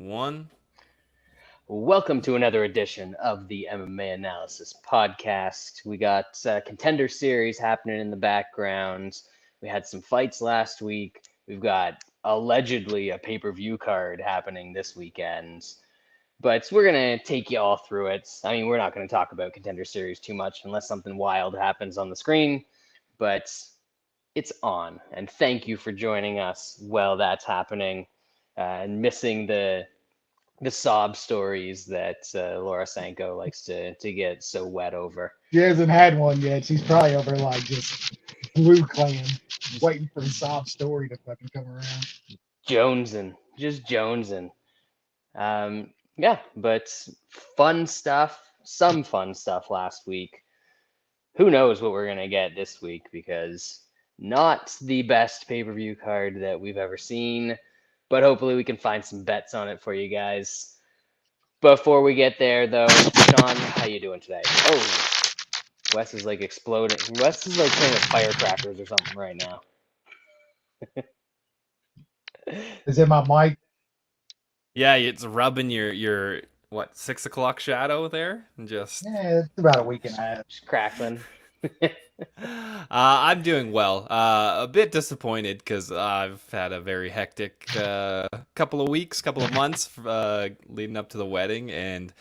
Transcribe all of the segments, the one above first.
one. Welcome to another edition of the MMA Analysis podcast. We got a contender series happening in the background. We had some fights last week. We've got allegedly a pay-per-view card happening this weekend. But we're going to take you all through it. I mean, we're not going to talk about contender series too much unless something wild happens on the screen. But it's on. And thank you for joining us while that's happening and missing the sob stories that Laura Sanko likes to get so wet over. She hasn't had one yet. She's probably over like just blue clan, waiting for the sob story to fucking come around. Just jonesing. Yeah, but some fun stuff last week. Who knows what we're gonna get this week, because not the best pay-per-view card that we've ever seen. But hopefully we can find some bets on it for you guys. Before we get there, though, Sean, how you doing today? Oh, Wes is like exploding. Wes is like playing with firecrackers or something right now. Is it my mic? Yeah, it's rubbing your 6 o'clock shadow there, and just Yeah, it's about a week and a half. Just crackling. I'm doing well. A bit disappointed because I've had a very hectic couple of months leading up to the wedding, and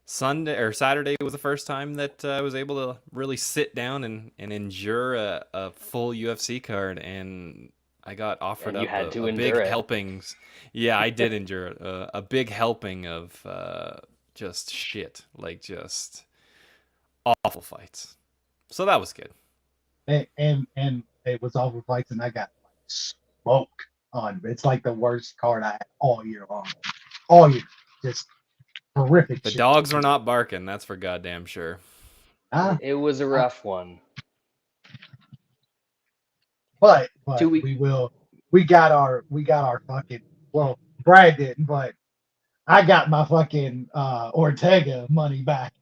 Saturday was the first time that I was able to really sit down and endure a full UFC card, and I got offered up a big helpings. Yeah, I did endure a big helping of just shit, like just awful fights. So that was good. And it was awful fights, and I got smoked on. It's like the worst card I had all year long. All year. Just horrific The shit. dogs were not barking, that's for goddamn sure. It was a rough one. But we got our fucking, well, Brad didn't, but I got my fucking Ortega money back.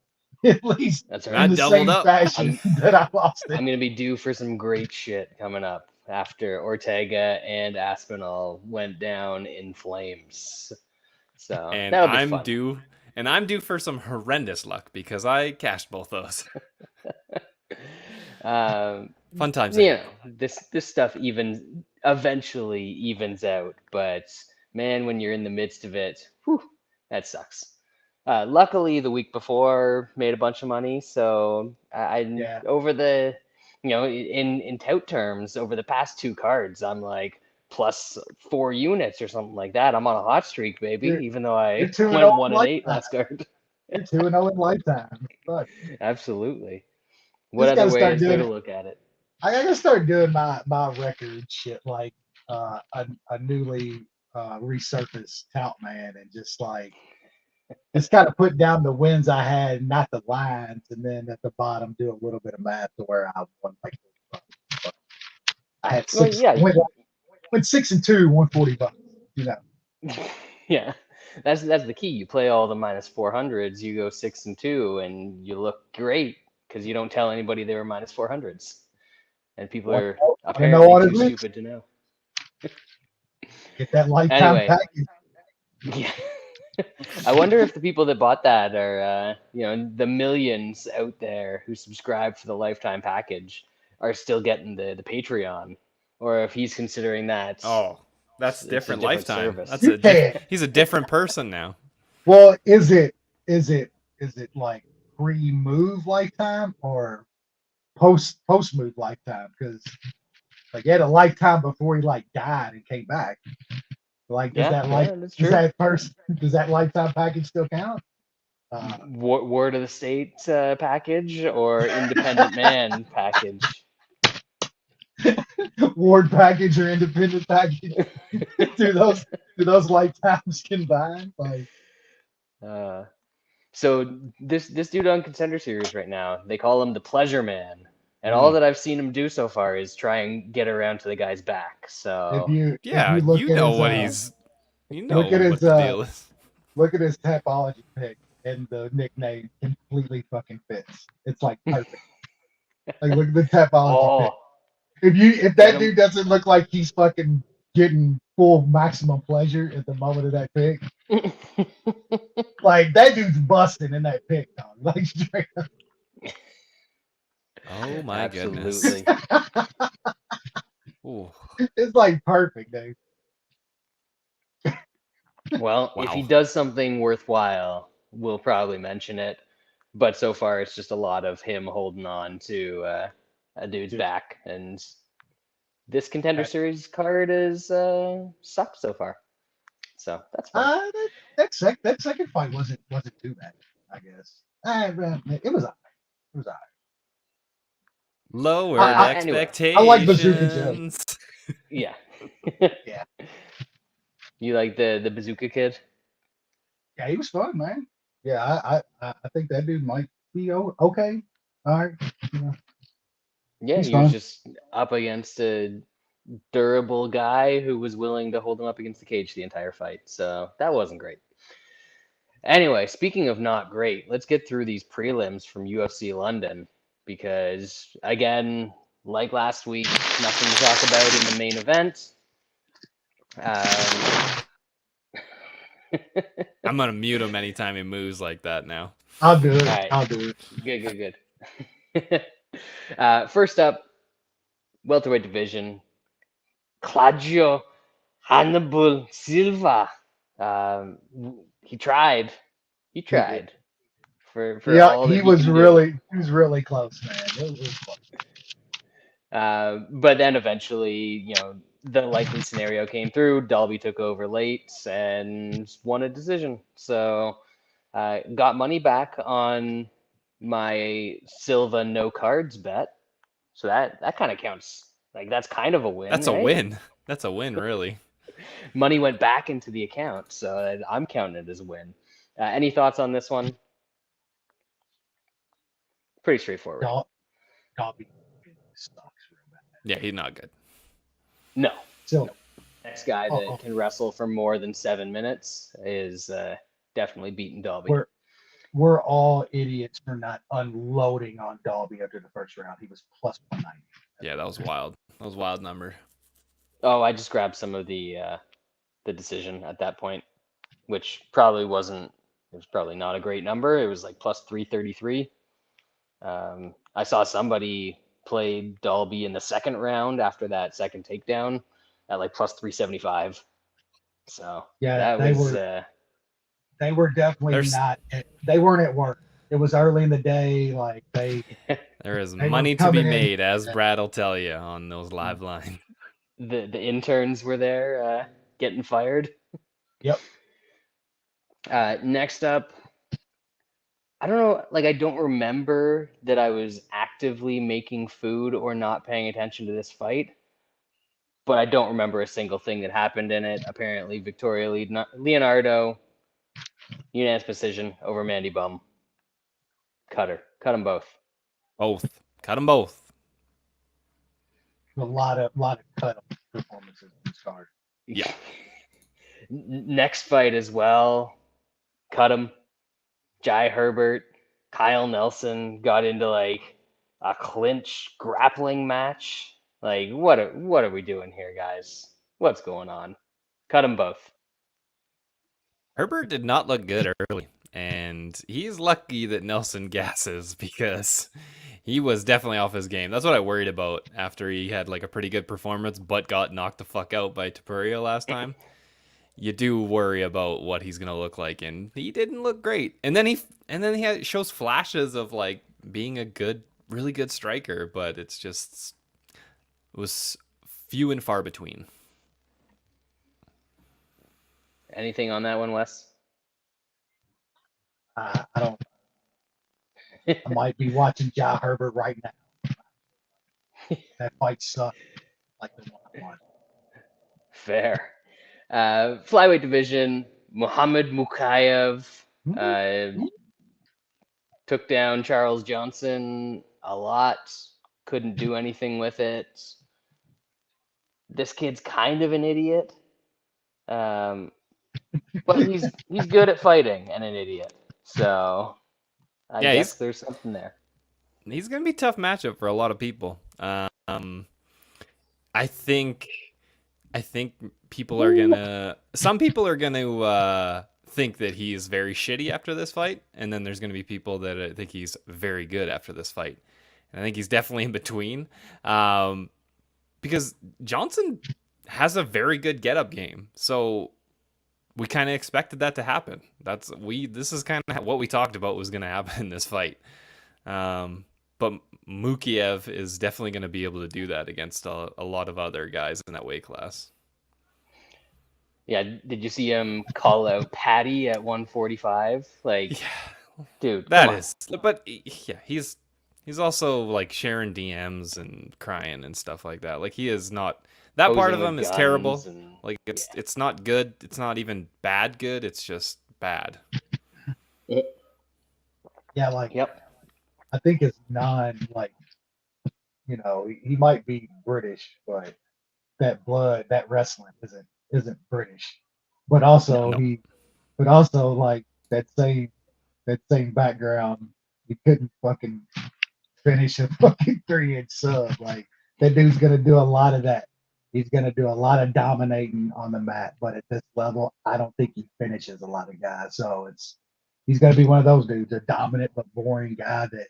At least That's in right. the same fashion that I lost it. I'm going to be due for some great shit coming up after Ortega and Aspinall went down in flames. So And that'll be fun. I'm due for some horrendous luck because I cashed both those. Fun times. You know, this stuff eventually evens out, but man, when you're in the midst of it, whew, that sucks. Luckily, the week before made a bunch of money, so over the, in tout terms, over the past two cards, I'm like plus 4 units or something like that. I'm on a hot streak, baby. Even though I went 1-8 last card. You're 2-0 in lifetime. Fuck. Absolutely. What other way is there to look at it? I gotta start doing my record shit like a newly resurfaced tout man, and just kind of put down the wins I had, not the lines, and then at the bottom do a little bit of math to where I won like $40. I had six. Went 6-2, $140. Yeah, that's the key. You play all the minus 400s, you go 6-2, and you look great because you don't tell anybody they were minus 400s, and people are apparently too stupid to know. Get that lifetime package. Yeah. I wonder if the people that bought that are, the millions out there who subscribe for the lifetime package are still getting the Patreon, or if he's considering that. Oh, that's different lifetime. Service. He's a different person now. Well, is it like pre-move lifetime or post-move lifetime? Because he had a lifetime before he died and came back. Does that lifetime package still count? Ward of the State package or Independent Man package? Ward package or Independent package? do those lifetimes combine? So this dude on Contender Series right now, they call him the Pleasure Man. And all that I've seen him do so far is try and get around to the guy's back. So the deal is. Look at his Tapology pick, and the nickname completely fucking fits. It's perfect. Look at the Tapology pick. If that dude doesn't look like he's fucking getting full maximum pleasure at the moment of that pick, Like that dude's busting in that pick, dog. Like straight up. Oh my Absolutely. goodness. Ooh. It's like perfect, dude. Well, if he Wow. does something worthwhile, we'll probably mention it. But so far, it's just a lot of him holding on to a dude's Dude. back, and this contender Okay. series card is sucked so far. So that's fine. That second fight wasn't too bad, I guess. It was alright. It was alright. Lowered Anyway, I like Bazooka Joe. expectations. yeah. Yeah. You like the Bazooka Kid? Yeah, he was fun, man. Yeah, I think that dude might be okay. All right. Yeah, Yeah, he's he was fun. just up against a durable guy who was willing to hold him up against the cage the entire fight. So that wasn't great. Anyway, speaking of not great, let's get through these prelims from UFC London because, again, like last week, nothing to talk about in the main event. I'm gonna mute him anytime he moves like that now. I'll do it. All right. I'll do it. Good. First up, welterweight division, Claudio Hannibal Silva. He tried. He tried. For Yeah, all that he was can do. really close, man. It was close. But then eventually, the likely scenario came through. Dalby took over late and won a decision. So got money back on my Silva no cards bet. So that kind of counts. Like that's kind of a win. That's a right? win. That's a win, really. Money went back into the account, so I'm counting it as a win. Any thoughts on this one? Pretty straightforward. Dobby sucks real bad. Yeah, he's not good. No. So Next guy that can wrestle for more than 7 minutes is definitely beating Dalby. we're all idiots for not unloading on Dalby after the first round. He was plus 190. Yeah, that was wild. That was a wild number. Oh, I just grabbed some of the decision at that point, which probably wasn't. It was probably not a great number. It was like plus 333. I saw somebody play Dalby in the second round after that second takedown at like plus 375. So Yeah, that they were definitely not. They weren't at work. It was early in the day. Like there is they money were to be coming in. made, as Brad will tell you on those live lines. the interns were there getting fired. Yep. Next up, I don't know, like I don't remember that I was actively making food or not paying attention to this fight, but I don't remember a single thing that happened in it. Apparently, Victoria Leonardo, unanimous decision over Mandy Bum. Cut them both. Both. Cut them both. A lot of cut performances in this card. Yeah. Next fight as well. Cut him. Jai Herbert, Kyle Nelson got into like a clinch grappling match. Like what are we doing here, guys? What's going on? Cut them both. Herbert did not look good early, and he's lucky that Nelson gasses because he was definitely off his game. That's what I worried about after he had like a pretty good performance, but got knocked the fuck out by Potieria last time. You do worry about what he's gonna look like, and he didn't look great. And then he shows flashes of like being a really good striker, but it was few and far between. Anything on that one, Wes? I don't. I might be watching Jai Herbert right now. That fight sucked. Like the one I watched. Fair. Flyweight division, Muhammad Mukayev took down Charles Johnson a lot. Couldn't do anything with it. This kid's kind of an idiot. But he's good at fighting and an idiot. So I guess there's something there. He's gonna be a tough matchup for a lot of people. I think people are gonna. Some people are gonna think that he is very shitty after this fight, and then there's going to be people that think he's very good after this fight. And I think he's definitely in between, because Johnson has a very good get-up game. So we kind of expected that to happen. This is kind of what we talked about was going to happen in this fight. But Mukiev is definitely going to be able to do that against a lot of other guys in that weight class. Yeah, did you see him call out Patty at 145? Like, yeah, dude, that is. But yeah, he's also like sharing DMs and crying and stuff like that. Like he is not. That part of him is terrible. Like it's not good. It's not even bad good. It's just bad. Yeah, like yep. I think it's like, he might be British, but that blood, that wrestling isn't British. But also like that same background, he couldn't fucking finish a fucking 3-inch sub. Like that dude's gonna do a lot of that. He's gonna do a lot of dominating on the mat, but at this level, I don't think he finishes a lot of guys. So he's gonna be one of those dudes, a dominant but boring guy that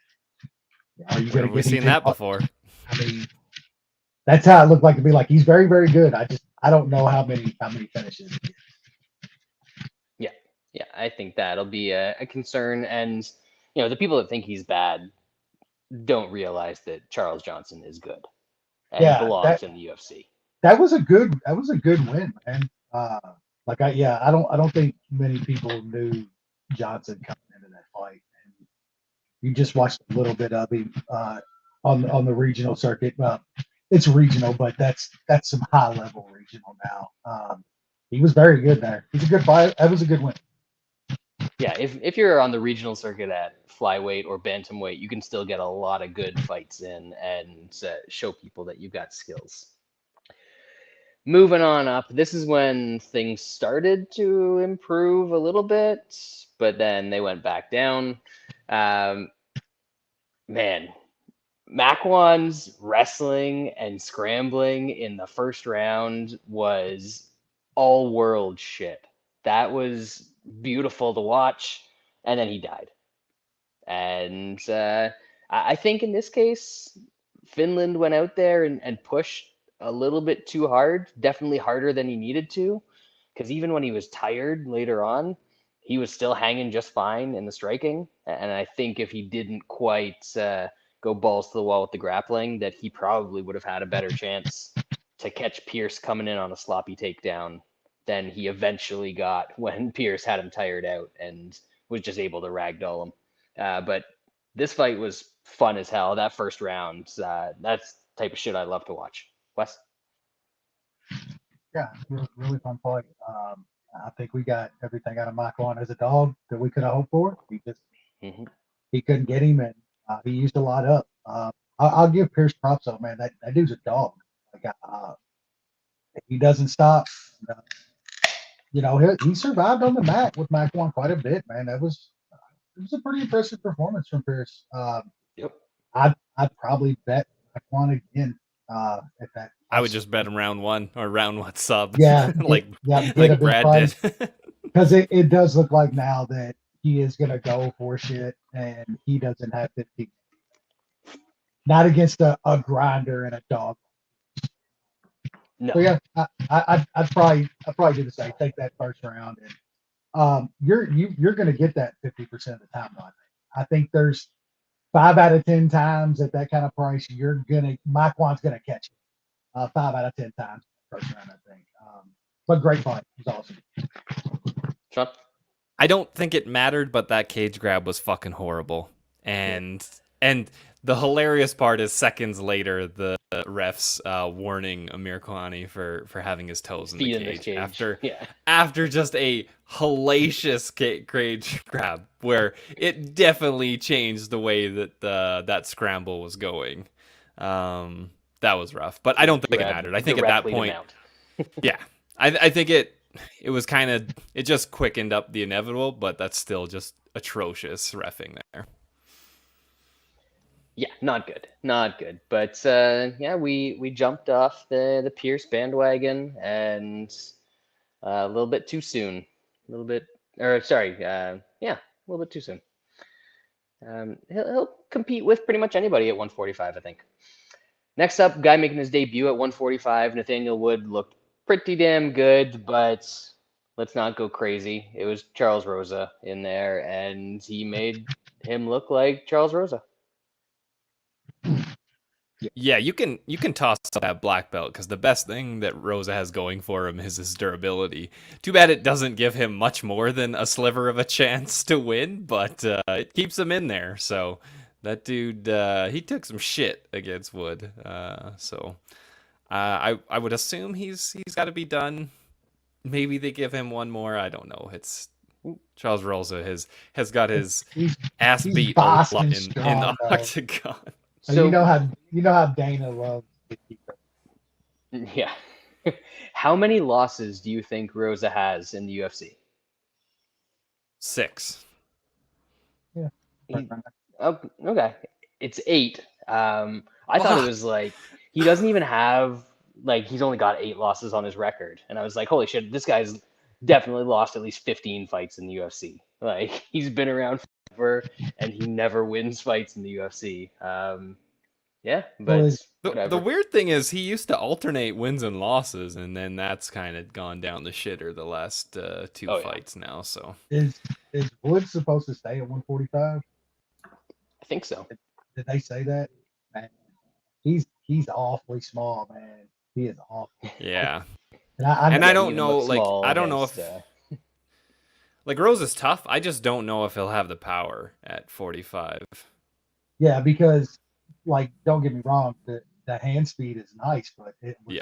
you're gonna We've seen that before. I mean, that's how it looked like to be. Like he's very, very good. I don't know how many finishes. Yeah, I think that'll be a concern. And the people that think he's bad don't realize that Charles Johnson is good and belongs in the UFC. That was a good win, man. I don't think many people knew Johnson coming into that fight. And you just watched a little bit of him on the regional circuit. It's regional, but that's some high level regional now. He was very good there. He's a good fight. That was a good win. Yeah, if you're on the regional circuit at flyweight or bantamweight, you can still get a lot of good fights in and show people that you've got skills. Moving on up, this is when things started to improve a little bit, but then they went back down. Man, Makwan's wrestling and scrambling in the first round was all world shit. That was beautiful to watch, and then he died. And I think in this case, Finland went out there and pushed a little bit too hard, definitely harder than he needed to, because even when he was tired later on, he was still hanging just fine in the striking. And I think if he didn't quite go balls to the wall with the grappling, that he probably would have had a better chance to catch Pierce coming in on a sloppy takedown than he eventually got when Pierce had him tired out and was just able to ragdoll him. But this fight was fun as hell. That first round, that's the type of shit I love to watch. Wes? Yeah, really fun fight. I think we got everything out of Makwan as a dog that we could have hoped for. He couldn't get him, and he used a lot up. I'll give Pierce props though, man. That dude's a dog. Like, he doesn't stop. He survived on the mat with Makwan quite a bit, man. It was a pretty impressive performance from Pierce. Yep. I'd probably bet Makwan again at that. I would just bet him round one or round one sub. Yeah, like Brad did. Because it does look like now that he is going to go for shit, and he doesn't have 50. Not against a grinder and a dog. No. So yeah, I'd probably do the same. Take that first round, and you're going to get that 50% of the time. I think there's 5 out of 10 times at that kind of price Makwan's going to catch you. 5 out of 10 times first round, I think. But great fight. It was awesome. Sean? I don't think it mattered, but that cage grab was fucking horrible. And the hilarious part is seconds later, the refs warning Amir Kouani for having his toes in the cage. After just a hellacious cage grab, where it definitely changed the way that that scramble was going. That was rough, but I don't think it mattered. I think at that point, yeah, I think it was kind of, it just quickened up the inevitable, but that's still just atrocious reffing there. Yeah, not good. But we jumped off the Pierce bandwagon and a little bit too soon. A little bit Or sorry, yeah, a little bit too soon. He'll compete with pretty much anybody at 145, I think. Next up, guy making his debut at 145, Nathaniel Wood looked pretty damn good, but let's not go crazy. It was Charles Rosa in there, and he made him look like Charles Rosa. Yeah, you can toss that black belt because the best thing that Rosa has going for him is his durability. Too bad it doesn't give him much more than a sliver of a chance to win, but it keeps him in there. So that dude, he took some shit against Wood. I would assume he's got to be done. Maybe they give him one more. I don't know. It's Charles Rosa has got his ass he's beat a lot Boston in the strong, though. octagon. So So you know how Dana loves to keep it. yeah, how many losses do you think Rosa has in the UFC? 6. Yeah. Oh, okay, it's 8. I thought it was like he doesn't even have he's only got 8 losses on his record, and I was like, holy shit, this guy's definitely lost at least 15 fights in the UFC. Like he's been around forever, and he never wins fights in the UFC. Yeah, Well, but The whatever. weird thing is he used to alternate wins and losses, and then that's kind of gone down the shitter the last 2 Oh, yeah. fights now. So is Wood supposed to stay at 145? I think so. Did they say that? Man, he's awfully small, man. He is awful. yeah, And I and know I Yeah, he don't even know. looks Like small I don't know against, if like Rose is tough. I just don't know if he'll have the power at 45. yeah, because like don't get me wrong, the hand speed is nice, but it was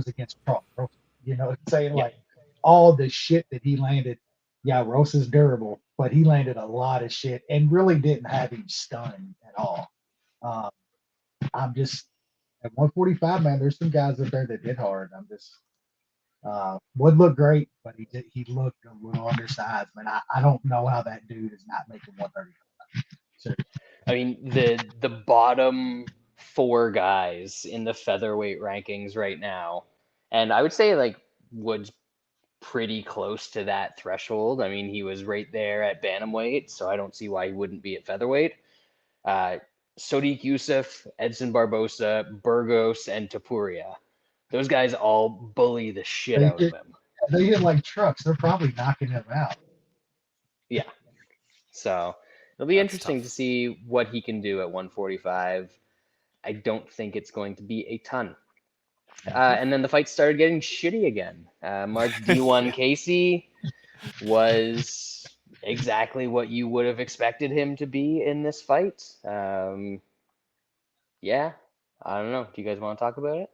against Charles Rosa. You know what I'm saying? Yeah. Like all the shit that he landed. Yeah, Rosa's durable, but he landed a lot of shit and really didn't have him stunned at all. I'm just at 145, man. There's some guys up there that did hard. I'm just Wood looked great, but he looked a little undersized, man. I don't know how that dude is not making 135. So, I mean, the bottom 4 guys in the featherweight rankings right now, and I would say like Wood's pretty close to that threshold. I mean, he was right there at bantamweight, so I don't see why he wouldn't be at featherweight. Sodiq Yusuff, Edson Barbosa, Burgos, and Topuria. Those guys all bully the shit they out of hit, him. they hit like trucks. They're probably knocking him out. Yeah. So it'll be That's interesting tough. to see what he can do at 145. I don't think it's going to be a ton. And then the fight started getting shitty again. Mark D1 Yeah. Casey was exactly what you would have expected him to be in this fight. Yeah, I don't know. Do you guys want to talk about it?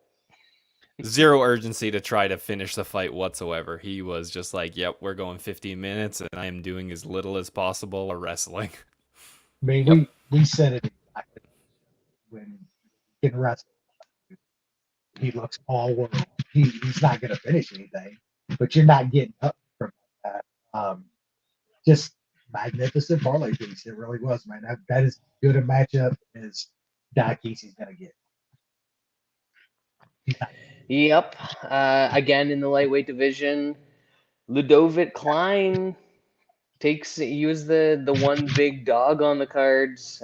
Zero urgency to try to finish the fight whatsoever. He was just like, "Yep, we're going 15 minutes, and I am doing as little as possible or wrestling." I mean, Yep. we said it exactly when getting wrestled. He looks all world. He's not going to finish anything, but you're not getting up from that. Just magnificent parlay piece. It really was, man. That is good a matchup as Casey's going to get. Yep. Again in the lightweight division, Ludovic Klein he was the one big dog on the cards.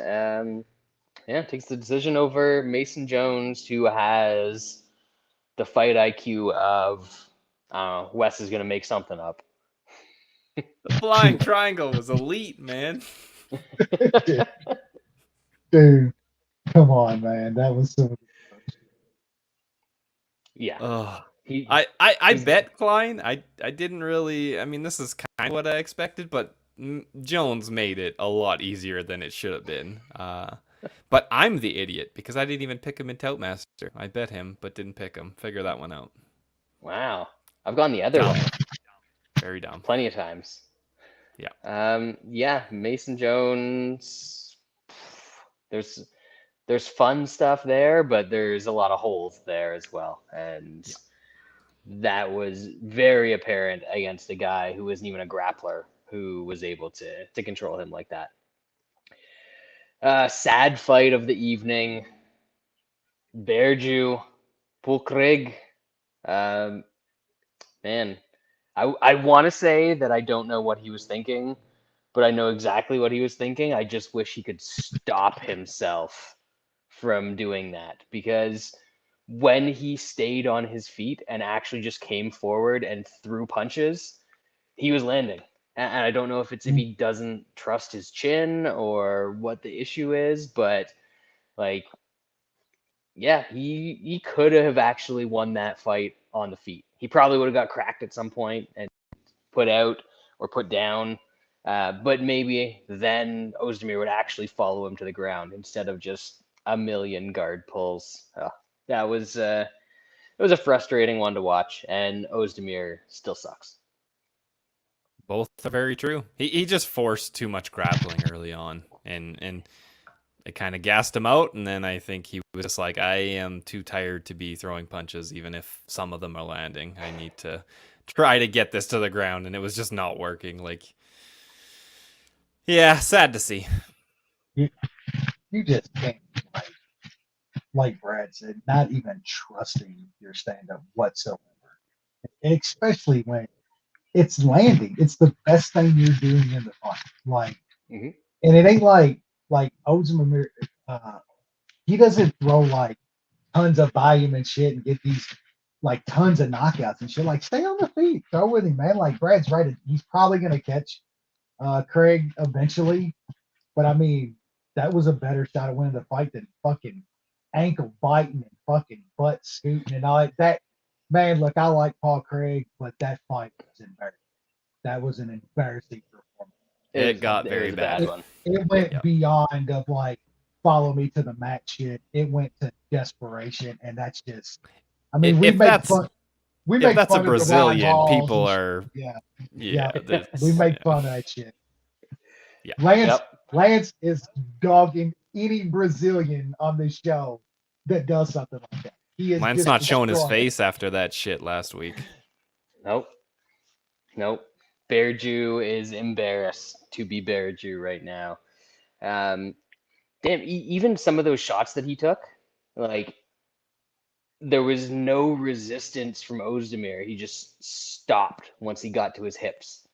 Takes the decision over Mason Jones, who has the fight IQ of Wes is gonna make something up. The flying triangle was elite, man. Dude, come on, man. That was so. Yeah. Oh, He, I bet Klein. I didn't really. I mean, this is kind of what I expected, but Jones made it a lot easier than it should have been. But I'm the idiot because I didn't even pick him in Toutmaster. I bet him, but didn't pick him. Figure that one out. wow. I've gone the other Dumb. way Very dumb. plenty of times. Yeah. Yeah, Mason Jones. There's fun stuff there, but there's a lot of holes there as well. And that was very apparent against a guy who isn't even a grappler who was able to control him like that. Sad fight of the evening. Berju, Pulkrig. Man, I want to say that I don't know what he was thinking, but I know exactly what he was thinking. I just wish he could stop himself from doing that, because when he stayed on his feet and actually just came forward and threw punches, he was landing. And I don't know if it's if he doesn't trust his chin or what the issue is, but like, yeah, he could have actually won that fight on the feet. He probably would have got cracked at some point and put out or put down. But maybe then Ozdemir would actually follow him to the ground instead of just a million guard pulls. That was it was a frustrating one to watch, and Ozdemir still sucks. Both are very true. He just forced too much grappling early on, and it kind of gassed him out. And then I think he was just like, I am too tired to be throwing punches, even if some of them are landing. I need to try to get this to the ground, and it was just not working. Like, yeah, sad to see. You just can't, like Brad said, not even trusting your stand-up whatsoever, especially when it's landing. It's the best thing you're doing in the fight. Like, and it ain't like Ozdemir. He doesn't throw like tons of volume and shit and get these like tons of knockouts and shit. Like, stay on the feet, throw with him, man. Like Brad's right. He's probably gonna catch Craig eventually, but I mean, that was a better shot of winning the fight than fucking ankle biting and fucking butt scooting and all that. Man, look, I like Paul Craig, but that fight was embarrassing. That was an embarrassing performance. It got very bad. It went beyond of like follow me to the mat shit. It went to desperation, and that's just. I mean, we make fun. We make that's fun a Brazilian. Of People are. Yeah. We make fun of that shit. Yeah. Lance is dogging any Brazilian on this show that does something like that. He is. Lance not showing his face after that shit last week. Nope. Bear Jew is embarrassed to be Bear Jew right now. Damn, even some of those shots that he took, like, there was no resistance from Ozdemir. He just stopped once he got to his hips.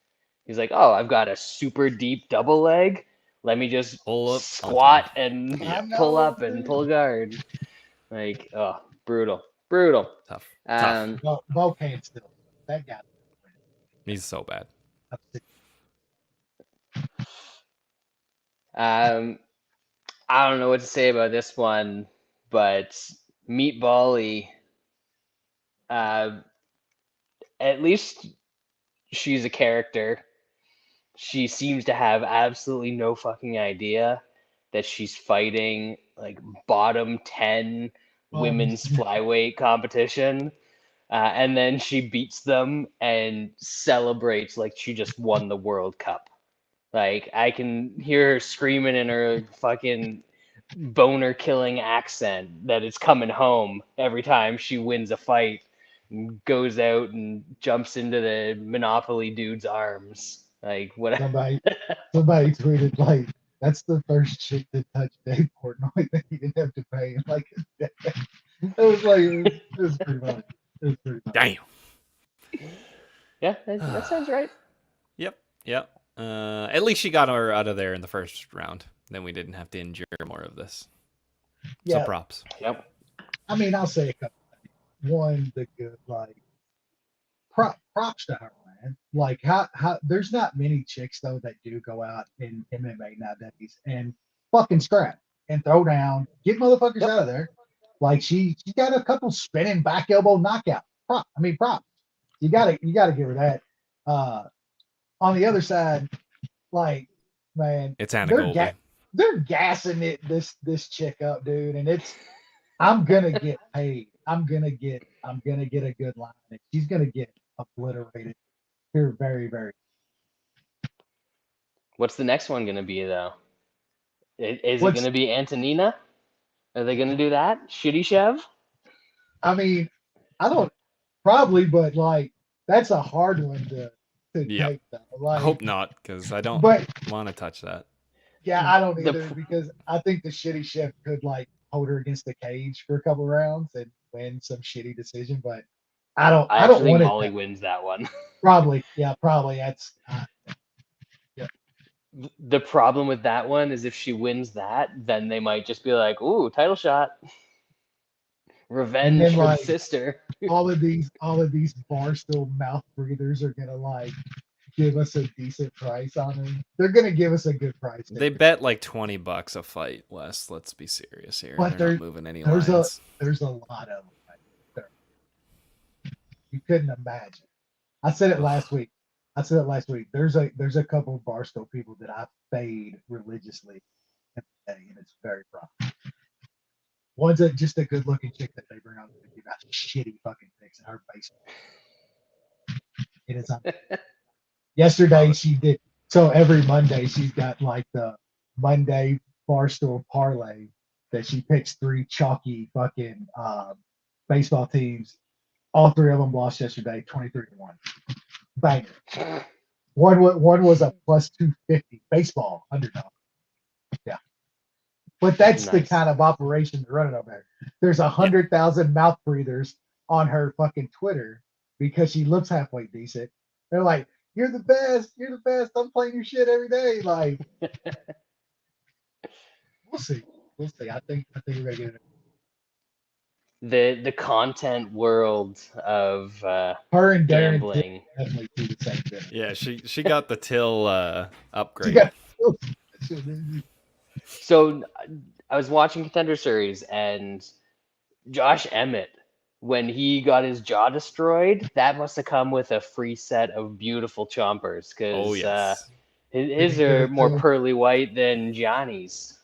He's like, oh, I've got a super deep double leg. Let me just pull up, squat and pull up and pull guard. Like, oh, brutal. Tough. Volcane still. That guy. He's so bad. I don't know what to say about this one, but Meatbally, at least she's a character. She seems to have absolutely no fucking idea that she's fighting like bottom 10 women's flyweight competition. And then she beats them and celebrates like she just won the World Cup. Like, I can hear her screaming in her fucking boner killing accent that it's coming home every time she wins a fight and goes out and jumps into the Monopoly dude's arms. Like, whatever. Somebody tweeted, like, that's the first chick that touched Dave Portnoy that he didn't have to pay him. Like, it was like, it was pretty much. Damn. Yeah, that sounds right. Yep. At least she got her out of there in the first round. Then we didn't have to endure more of this. So props. Yep. I mean, I'll say a couple things. One, the good, like, props to her, man. Like, how there's not many chicks though that do go out in MMA nowadays and fucking scrap and throw down, get motherfuckers out of there. Like, she got a couple spinning back elbow knockout. Props. You gotta give her that. On the other side, like, man, it's Anna Goldie. They're gassing this chick up, dude, and it's. I'm gonna get paid. I'm gonna get a good line. She's gonna get obliterated here very, very. What's the next one gonna be though? Is it gonna be Antonina? Are they gonna do that? Shitty Chev? I mean, I don't probably, but like that's a hard one to take. Though. Like, I hope not, because I don't want to touch that. Yeah, I don't either, because I think the Shitty Chef could like hold her against the cage for a couple rounds and win some shitty decision. But I don't actually think want Molly it. wins that one. Probably. That's The problem with that one is if she wins that, then they might just be like, "Ooh, title shot, and revenge then for the like sister." all of these barstool mouth breathers are gonna like give us a decent price on them. They're gonna give us a good price. They bet like $20 a fight, Wes. Let's be serious here. But They're not moving any there's lines. a lot of them. You couldn't imagine. I said it last week. There's a couple of barstool people that I fade religiously, and it's very rough. One's just a good looking chick that they bring on to give out shitty fucking pics in her basement. It is yesterday she did so every Monday she's got like the Monday barstool parlay that she picks 3 chalky fucking baseball teams. All 3 of them lost yesterday, 23-1. Banger. One was a plus 250 baseball underdog. Yeah. But that's the Nice. kind of operation they're running over there. There's 100,000 mouth breathers on her fucking Twitter because she looks halfway decent. They're like, "You're the best. You're the best. I'm playing your shit every day." Like, we'll see. I think we're gonna get it. The content world of Her and Darren gambling. definitely do the same thing. Yeah, she got the till upgrade. got- So I was watching Contender Series, and Josh Emmett, when he got his jaw destroyed, that must have come with a free set of beautiful chompers, because Oh yes. his are more pearly white than Gianni's.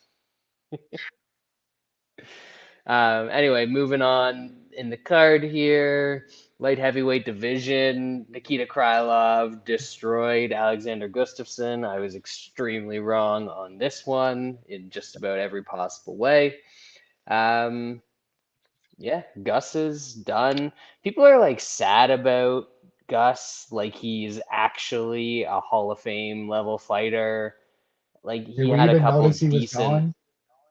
Anyway, moving on in the card here, light heavyweight division, Nikita Krylov destroyed Alexander Gustafsson. I was extremely wrong on this one in just about every possible way. Yeah, Gus is done. People are like sad about Gus, like he's actually a Hall of Fame level fighter. Like Did he we had a even couple notice he was decent gone?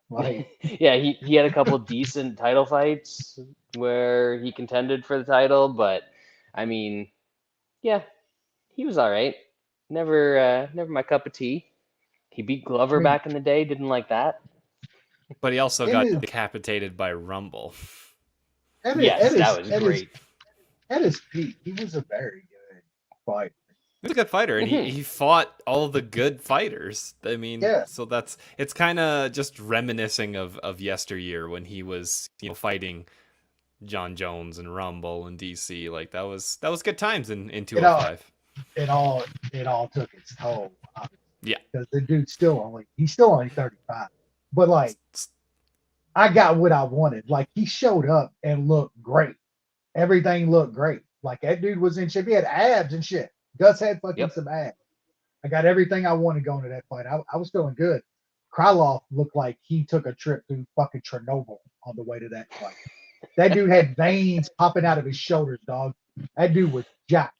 Like, yeah, he had a couple decent title fights where he contended for the title, but I mean, yeah, he was all right. Never my cup of tea. He beat Glover I mean, back in the day, didn't like that. But he also It got is- decapitated by Rumble. Yes, that was great. At his peak, he was a very good fighter. He's a good fighter, and he fought all the good fighters. I mean, Yeah. so it's kind of just reminiscing of yesteryear when he was fighting John Jones and Rumble and DC. Like that was good times in 205. It all took its toll. Yeah. Because the dude's still only 35. But like, I got what I wanted. Like, he showed up and looked great. Everything looked great. Like, that dude was in shape. He had abs and shit. Gus had fucking some abs. I got everything I wanted going to that fight. I was feeling good. Krylov looked like he took a trip through fucking Chernobyl on the way to that fight. That dude had veins popping out of his shoulders, dog. That dude was jacked.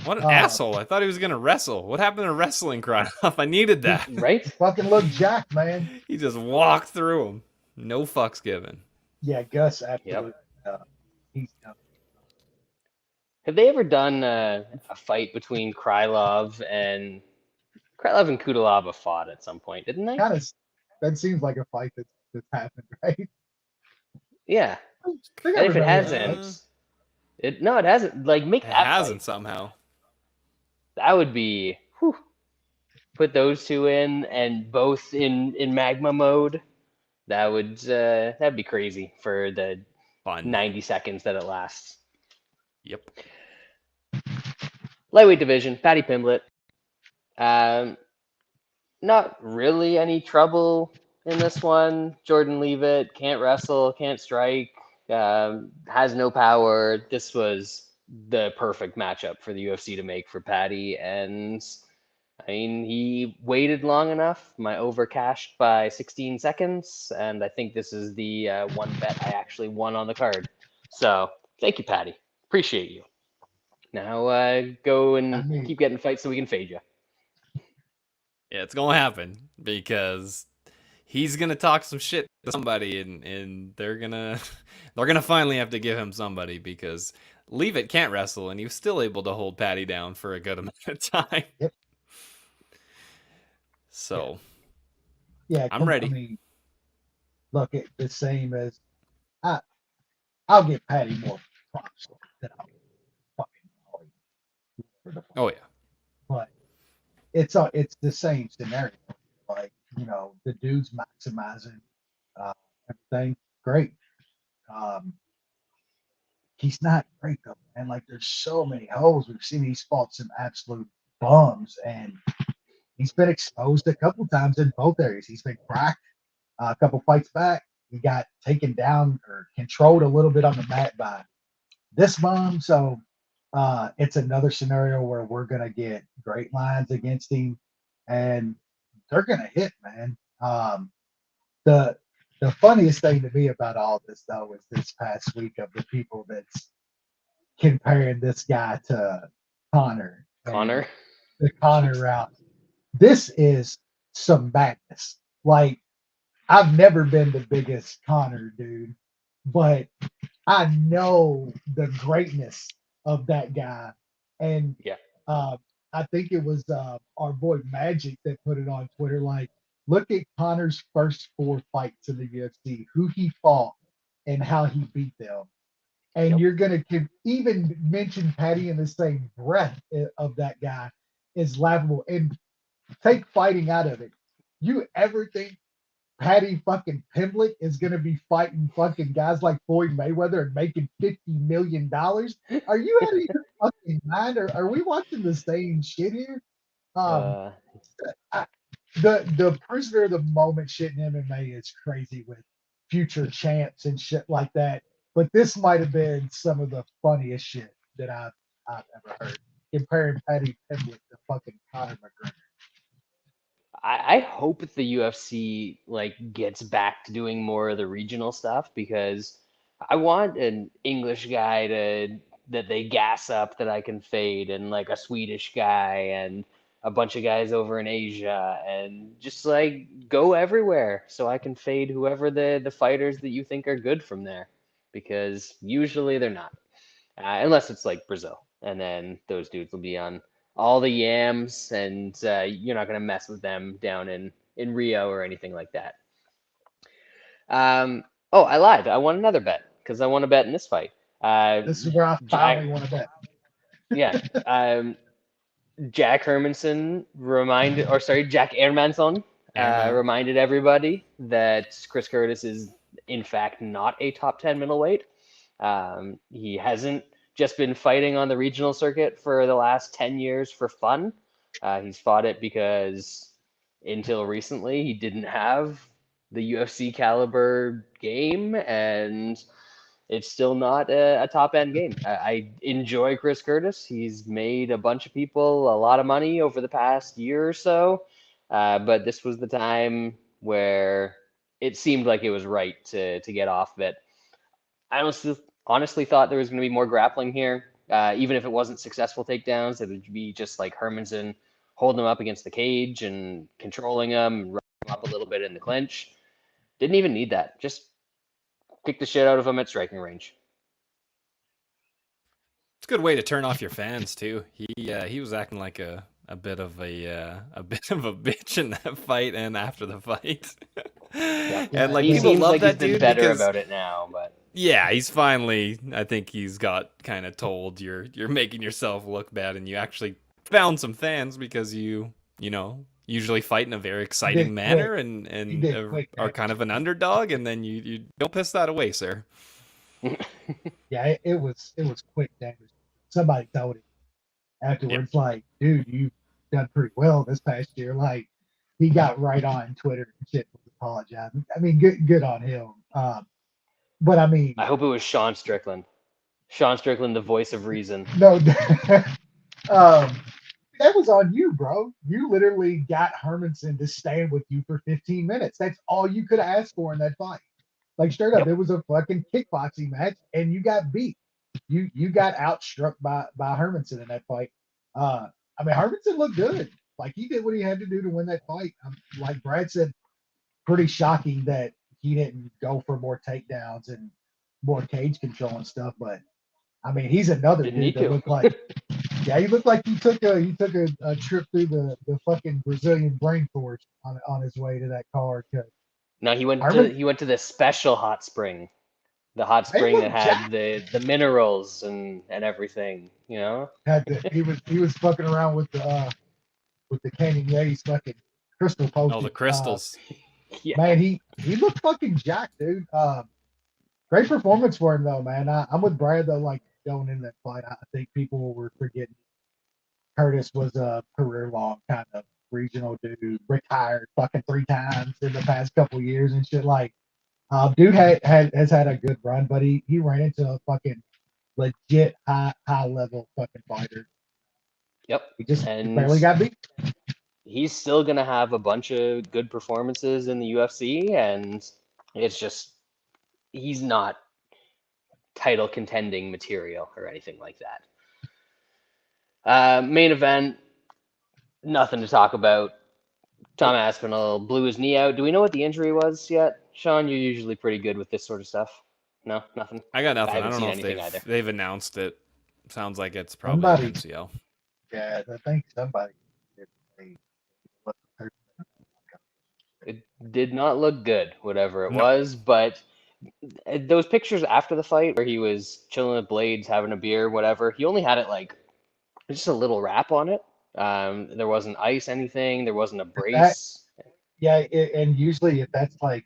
What an asshole. I thought he was going to wrestle. What happened to wrestling, Krylov? I needed that. Right? Fucking looked jacked, man. He just walked through him. No fucks given. Yeah, Gus absolutely. He's done. Have they ever done a fight between Krylov and Kudelov have fought at some point, didn't they? That seems like a fight that's happened, right? Yeah. And if it hasn't, it hasn't. Like, make that hasn't fight. Somehow. That would be put those two in and both in magma mode. That'd be crazy for the Fun. 90 seconds that it lasts. Yep. Lightweight division, Paddy Pimblett. Not really any trouble in this one. Jordan Leavitt can't wrestle, can't strike, has no power. This was the perfect matchup for the UFC to make for Paddy, and I mean, he waited long enough. My over cashed by 16 seconds, and I think this is the one bet I actually won on the card. So thank you, Paddy. Appreciate you. Now go and keep getting fights so we can fade you. Yeah, it's gonna happen because he's gonna talk some shit to somebody, and they're gonna finally have to give him somebody because Leavitt can't wrestle, and he was still able to hold Patty down for a good amount of time. Yep. So, Yeah, I'm ready. I mean, look, it's the same as I'll give Patty more props than I'll fucking Holly for the fight. Oh, yeah. But it's the same scenario. Like, the dude's maximizing everything. Great. Um, he's not great though, and like there's so many holes. We've seen he's fought some absolute bums, and he's been exposed a couple times in both areas. He's been cracked a couple fights back. He got taken down or controlled a little bit on the mat by this bum. So it's another scenario where we're gonna get great lines against him, and they're gonna hit, man. The funniest thing to me about all this though is this past week of the people that's comparing this guy to Connor. Connor. The Connor route. This is some madness. Like, I've never been the biggest Connor dude, but I know the greatness of that guy. And Yeah. I think it was our boy Magic that put it on Twitter. Like, look at Connor's first 4 fights in the UFC, who he fought and how he beat them. And you're going to even mention Patty in the same breath of that guy is laughable. And take fighting out of it. You ever think Patty fucking Pimblett is going to be fighting fucking guys like Floyd Mayweather and making $50 million? Are you out of your fucking mind? Or are we watching the same shit here? The prisoner of the moment shit in MMA is crazy with future champs and shit like that. But this might have been some of the funniest shit that I've ever heard. Comparing Patty Pimblett to fucking Conor McGregor. I hope the UFC gets back to doing more of the regional stuff, because I want an English guy that they gas up that I can fade, and like a Swedish guy and a bunch of guys over in Asia, and just go everywhere so I can fade whoever the fighters that you think are good from there, because usually they're not, unless it's like Brazil, and then those dudes will be on all the yams, and you're not going to mess with them down in Rio or anything like that. Oh, I lied. I won another bet because I won a bet in this fight. This is where I finally want to bet. Yeah. Jack Hermanson Jack Hermansson reminded everybody that Chris Curtis is, in fact, not a top 10 middleweight. He hasn't just been fighting on the regional circuit for the last 10 years for fun. He's fought it because until recently he didn't have the UFC caliber game, and it's still not a top end game. I enjoy Chris Curtis. He's made a bunch of people a lot of money over the past year or so, but this was the time where it seemed like it was right to get off of it. I honestly thought there was going to be more grappling here. Even if it wasn't successful takedowns, it would be just like Hermanson holding him up against the cage and controlling him and running him up a little bit in the clinch. Didn't even need that. Just kick the shit out of him at striking range. It's a good way to turn off your fans too. He was acting like a bit of a bitch in that fight and after the fight. And he people seems love like that he's been dude better because, about it now, but yeah, he's finally. I think he's got kind of told you're making yourself look bad, and you actually found some fans because you usually fight in a very exciting manner and are kind of an underdog, and then you don't piss that away, sir. Yeah, it was quick damage. Somebody told him afterwards, like, dude, you've done pretty well this past year. Like, he got right on Twitter and shit was apologizing. I mean, good on him. But I mean, I hope it was Sean Strickland. Sean Strickland, the voice of reason. No, that was on you, bro. You literally got Hermanson to stand with you for 15 minutes. That's all you could ask for in that fight. Like, straight up, It was a fucking kickboxing match, and you got beat. You got outstruck by Hermanson in that fight. I mean, Hermanson looked good. Like, he did what he had to do to win that fight. Like Brad said, pretty shocking that he didn't go for more takedowns and more cage control and stuff. But I mean, he's another Didn't dude need that to. looked like, yeah, he looked like he took a trip through the fucking Brazilian brain force on his way to that card. 'Cause No, he I remember went to the special hot spring, the hot they spring that looked had jacked. the minerals and everything. You know. He was fucking around with the Canyon Yates fucking crystal Oh, the potion. crystals. Yeah. Man, he looked fucking jacked, dude. Great performance for him though, man. I'm with Brad though. Like going in that fight, I think people were forgetting Curtis was a career long kind of regional dude, retired fucking 3 times in the past couple years and shit. Like, dude has had a good run, but he ran into a fucking legit high level fucking fighter. Yep. He just And barely got beat. he's still gonna have a bunch of good performances in the UFC, and it's just he's not title contending material or anything like that. Main event, nothing to talk about. Tom Aspinall blew his knee out. Do we know what the injury was yet? Sean, you're usually pretty good with this sort of stuff. No, nothing. I got nothing. I haven't don't seen know if anything either. they've announced it. Sounds like it's probably an Somebody, MCL. yeah, I think somebody. It did not look good, whatever it No. was, but those pictures after the fight where he was chilling with Blades, having a beer, whatever, he only had it like just a little wrap on it. There wasn't ice, anything. There wasn't a That brace. Yeah, and usually if that's like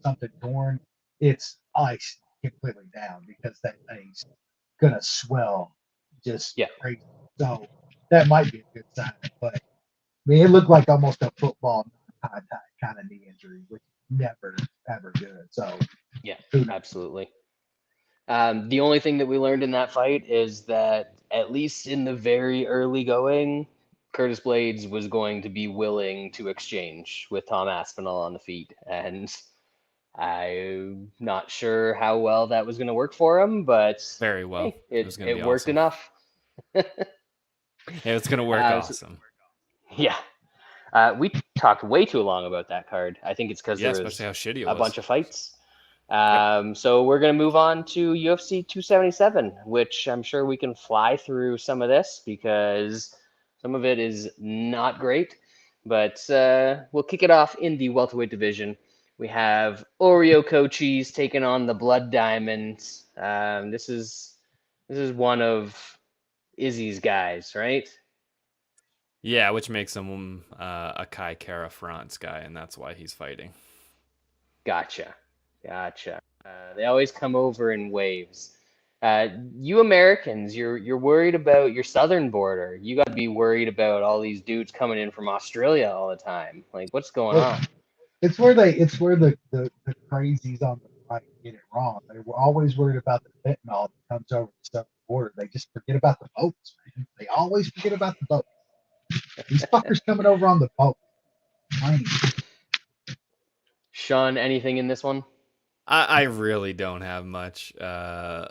something torn, it's iced completely down because that thing's gonna swell just Yeah, crazy. So that might be a good sign. But I mean, it looked like almost a football contact kind of knee injury, which is never ever good. So yeah, who knows? absolutely. The only thing that we learned in that fight is that at least in the very early going, Curtis Blades was going to be willing to exchange with Tom Aspinall on the feet, and I'm not sure how well that was going to work for him, but Very well. hey, It was going to it be worked awesome. enough. Yeah, it's going to work So, awesome. yeah, we talked way too long about that card. I think it's because Yeah, there especially was how shitty it a was. bunch of fights. Yep. So we're going to move on to UFC 277, which I'm sure we can fly through some of this because some of it is not great. But we'll kick it off in the welterweight division. We have Oreo Cochise taking on the Blood Diamonds. This is one of Izzy's guys, right? Yeah, which makes him a Kai Kara France guy, and that's why he's fighting. Gotcha. They always come over in waves. You Americans, you're worried about your southern border. You got to be worried about all these dudes coming in from Australia all the time. Like, what's going Well, on? it's where the crazies on the right get it wrong. They were always worried about the fentanyl that comes over the southern border. They just forget about the boats, man. They always forget about the boats. These fuckers coming over on the boat. Plane. Sean, anything in this one? I really don't have much. I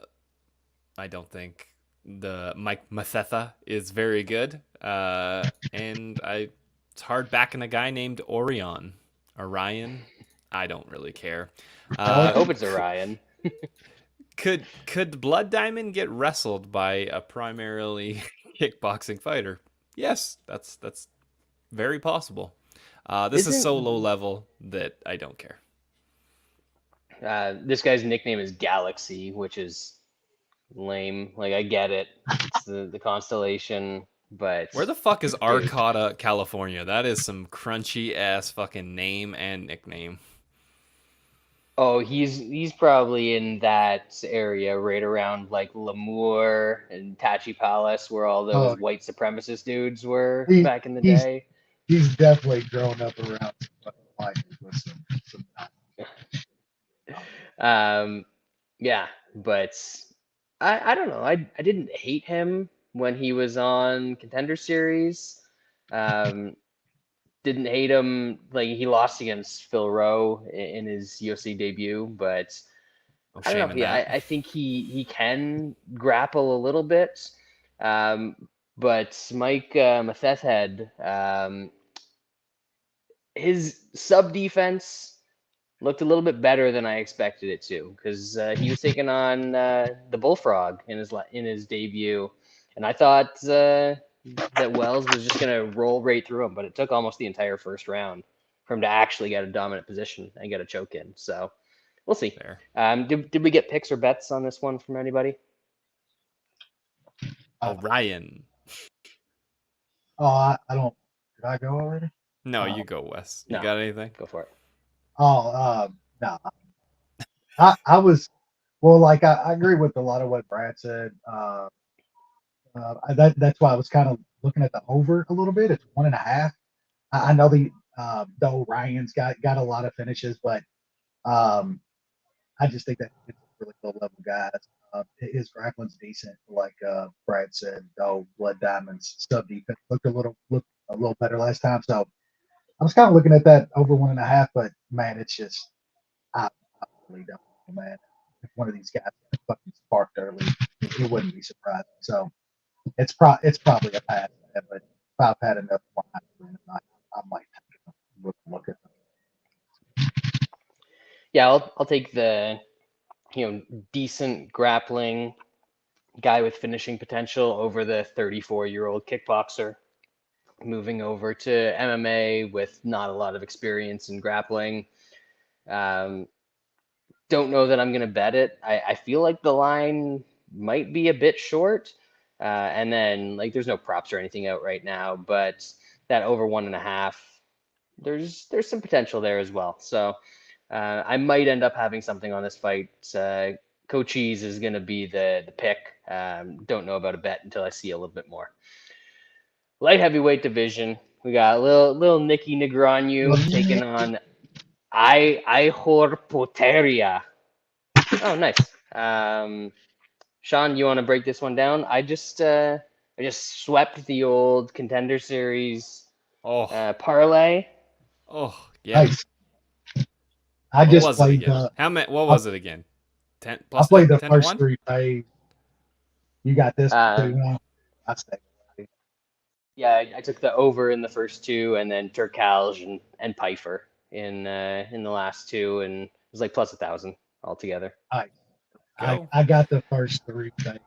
don't think the Mathetha is very good. And it's hard backing a guy named Orion. I don't really care. I hope it's Orion. Could the Blood Diamond get wrestled by a primarily kickboxing fighter? Yes, that's very possible. This is so low level that I don't care. This guy's nickname is Galaxy, which is lame. Like, I get it. It's the constellation, but Where the fuck is Arcata, California? That is some crunchy ass fucking name and nickname. Oh, he's probably in that area right around like Lemoore and Tachi Palace, where all those white supremacist dudes were back in the day. He's definitely grown up around with some Yeah, but I don't know. I didn't hate him when he was on Contender Series. Didn't hate him like he lost against Phil Rowe in his UFC debut, but I don't know. Yeah, I think he can grapple a little bit. But Mike Mathetha, his sub defense looked a little bit better than I expected it to, because he was taking on the Bullfrog in his debut, and I thought that Wells was just gonna roll right through him, but it took almost the entire first round for him to actually get a dominant position and get a choke in. So we'll see. Fair. Did we get picks or bets on this one from anybody? Orion. Oh, I don't. Did I go already? No, you go, Wes. You No. got anything? Go for it. Oh, no. I was like I agree with a lot of what Brad said. That's why I was kind of looking at the over a little bit. It's 1.5. I know the Ryan's got a lot of finishes, but I just think that it's really low level guys. His grappling's decent, like Brad said. Though Blood Diamonds sub defense looked a little better last time, so I was kind of looking at that over 1.5. But man, it's just I really don't know, man. If one of these guys fucking sparked early, it wouldn't be surprising. So it's probably a pass, but if I've had enough wine, I might look at them. Yeah, I'll take the decent grappling guy with finishing potential over the 34-year-old kickboxer moving over to MMA with not a lot of experience in grappling. Don't know that I'm going to bet it. I feel like the line might be a bit short. And then, like, there's no props or anything out right now, but that over 1.5, there's some potential there as well. So I might end up having something on this fight. Cochise is going to be the pick. Don't know about a bet until I see a little bit more. Light heavyweight division. We got little Negumereanu taking on Potieria. Oh, nice. Sean, you want to break this one down? I just swept the old Contender Series parlay. Oh, yeah. Nice. I just played. What was it again? 10 plus. I played 10, the 10 first 1? 3 plays. You got this too. I stayed. Yeah, I took the over in the first 2, and then Turkalj and Pfeiffer in the last 2, and it was like plus 1,000 altogether. I got the first 3 plays,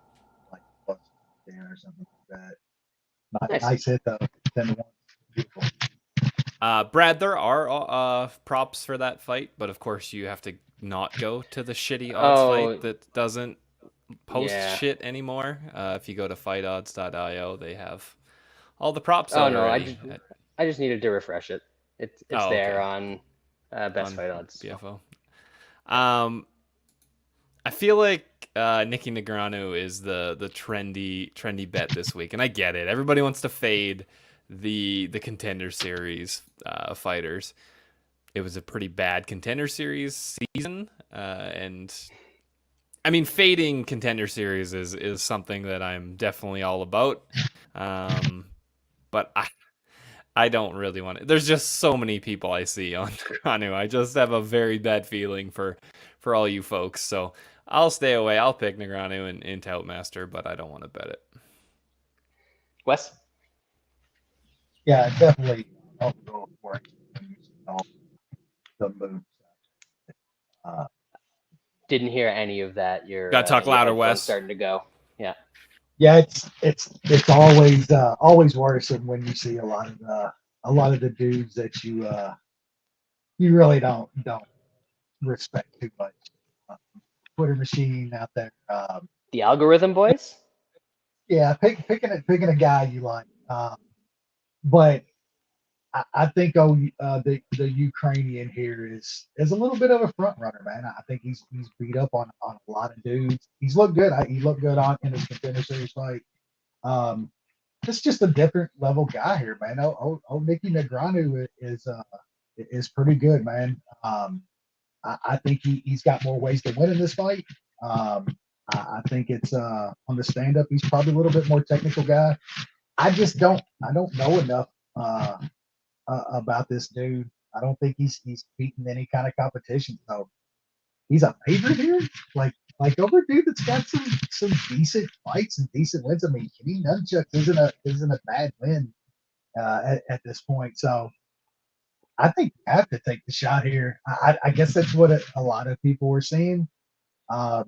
like plus 10 or something like that. Nice hit though. 10-1. Beautiful. Brad, there are props for that fight, but of course you have to not go to the shitty odds fight that doesn't post shit anymore. If you go to fightodds.io, they have all the props already. I just needed to refresh it. It's there on Best Fight Odds. BFO. I feel like Negumereanu is the trendy bet this week, and I get it. Everybody wants to fade the Contender Series fighters. It was a pretty bad Contender Series season, and I mean, fading Contender Series is something that I'm definitely all about. But I don't really want it. There's just so many people I see on Negumereanu. I just have a very bad feeling for all you folks. So I'll stay away. I'll pick Negumereanu in Toutmaster, but I don't want to bet it. Wes? Yeah, definitely. I'll go for it. The moves. Didn't hear any of that. Gotta talk louder, Wes. Starting to go. Yeah. Yeah, it's always worrisome when you see a lot of the dudes that you really don't respect too much. Twitter machine out there. The algorithm boys. Yeah, picking a guy you like. But I think the Ukrainian here is a little bit of a front runner, man. I think he's beat up on a lot of dudes. He's looked good. He looked good in his Contender Series fight. It's just a different level guy here, man. Negumereanu is pretty good, man. I think he's got more ways to win in this fight. I think it's on the stand up. He's probably a little bit more technical guy. I don't know enough about this dude. I don't think he's beaten any kind of competition. So he's a favorite here. Like over a dude that's got some decent fights and decent wins. I mean, Kenny Nunchuck isn't a bad win at this point. So I think you have to take the shot here. I guess that's what a lot of people were seeing. Not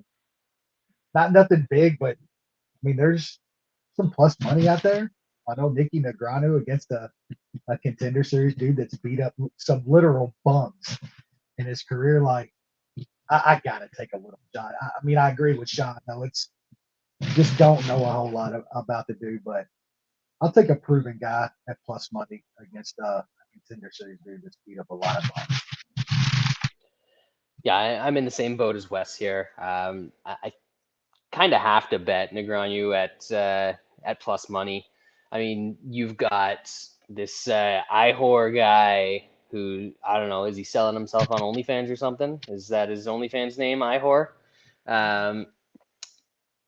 nothing big, but I mean, there's some plus money out there. I know Negumereanu against a contender series dude that's beat up some literal bums in his career. Like, I gotta take a little shot. I mean, I agree with Sean. though. It's just don't know a whole lot about the dude, but I'll take a proven guy at plus money against a contender series dude that's beat up a lot of bums. Yeah, I'm in the same boat as Wes here. I kind of have to bet Negumereanu at plus money. I mean, you've got this Ihor guy who, I don't know, is he selling himself on OnlyFans or something? Is that his OnlyFans name, Ihor?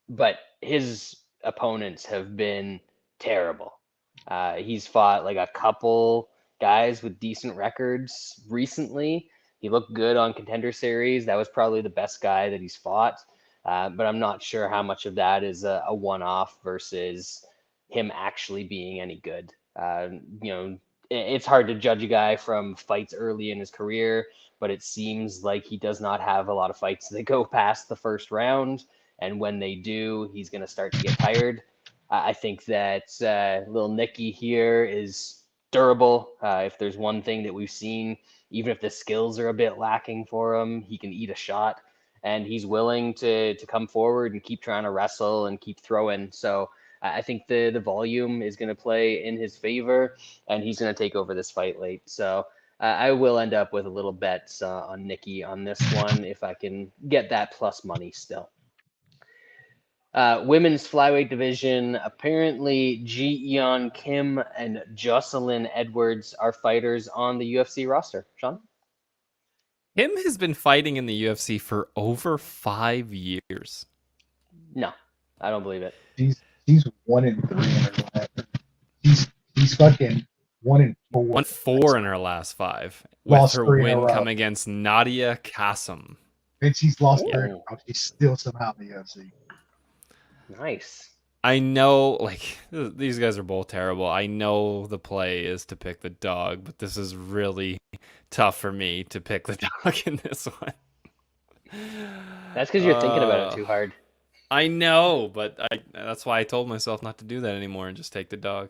But his opponents have been terrible. He's fought like a couple guys with decent records recently. He looked good on Contender Series. That was probably the best guy that he's fought. But I'm not sure how much of that is a one-off versus him actually being any good. It's hard to judge a guy from fights early in his career, but it seems like he does not have a lot of fights that go past the first round. And when they do, he's going to start to get tired. I think that little Nicky here is durable. If there's one thing that we've seen, even if the skills are a bit lacking for him, he can eat a shot. And he's willing to come forward and keep trying to wrestle and keep throwing. So I think the volume is going to play in his favor, and he's going to take over this fight late. So I will end up with a little bet on Nicky on this one if I can get that plus money still. Women's flyweight division, apparently Ji Yeon Kim and Jocelyn Edwards are fighters on the UFC roster. Sean? Kim has been fighting in the UFC for over 5 years. No, I don't believe it. He's 1-3 in her last. He's fucking 1-4. Won 4 in her last 5. Lost with her 3 in a win row. coming against Nadia Kassem. And she's lost Yeah. 3 in a row. She's still somehow in the UFC. Nice. I know, like, these guys are both terrible. I know the play is to pick the dog, but this is really tough for me to pick the dog in this one. That's because you're thinking about it too hard. I know, but that's why I told myself not to do that anymore and just take the dog.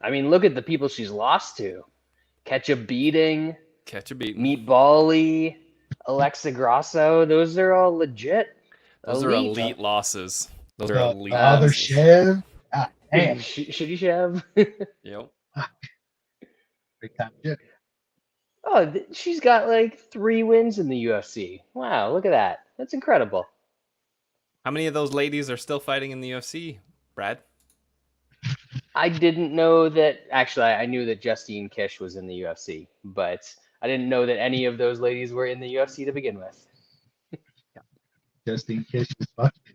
I mean, look at the people she's lost to. Catch a Beating, Catch a beat. Meatbally, Alexa Grasso. Those are all legit. Those are elite losses. Those are elite Other losses. Chev. Damn. Shitty Chev. Yep. Big time shit. Oh, she's got like 3 wins in the UFC. Wow, look at that. That's incredible. How many of those ladies are still fighting in the UFC, Brad? I didn't know that. Actually, I knew that Justine Kish was in the UFC, but I didn't know that any of those ladies were in the UFC to begin with. Justine Kish is fucking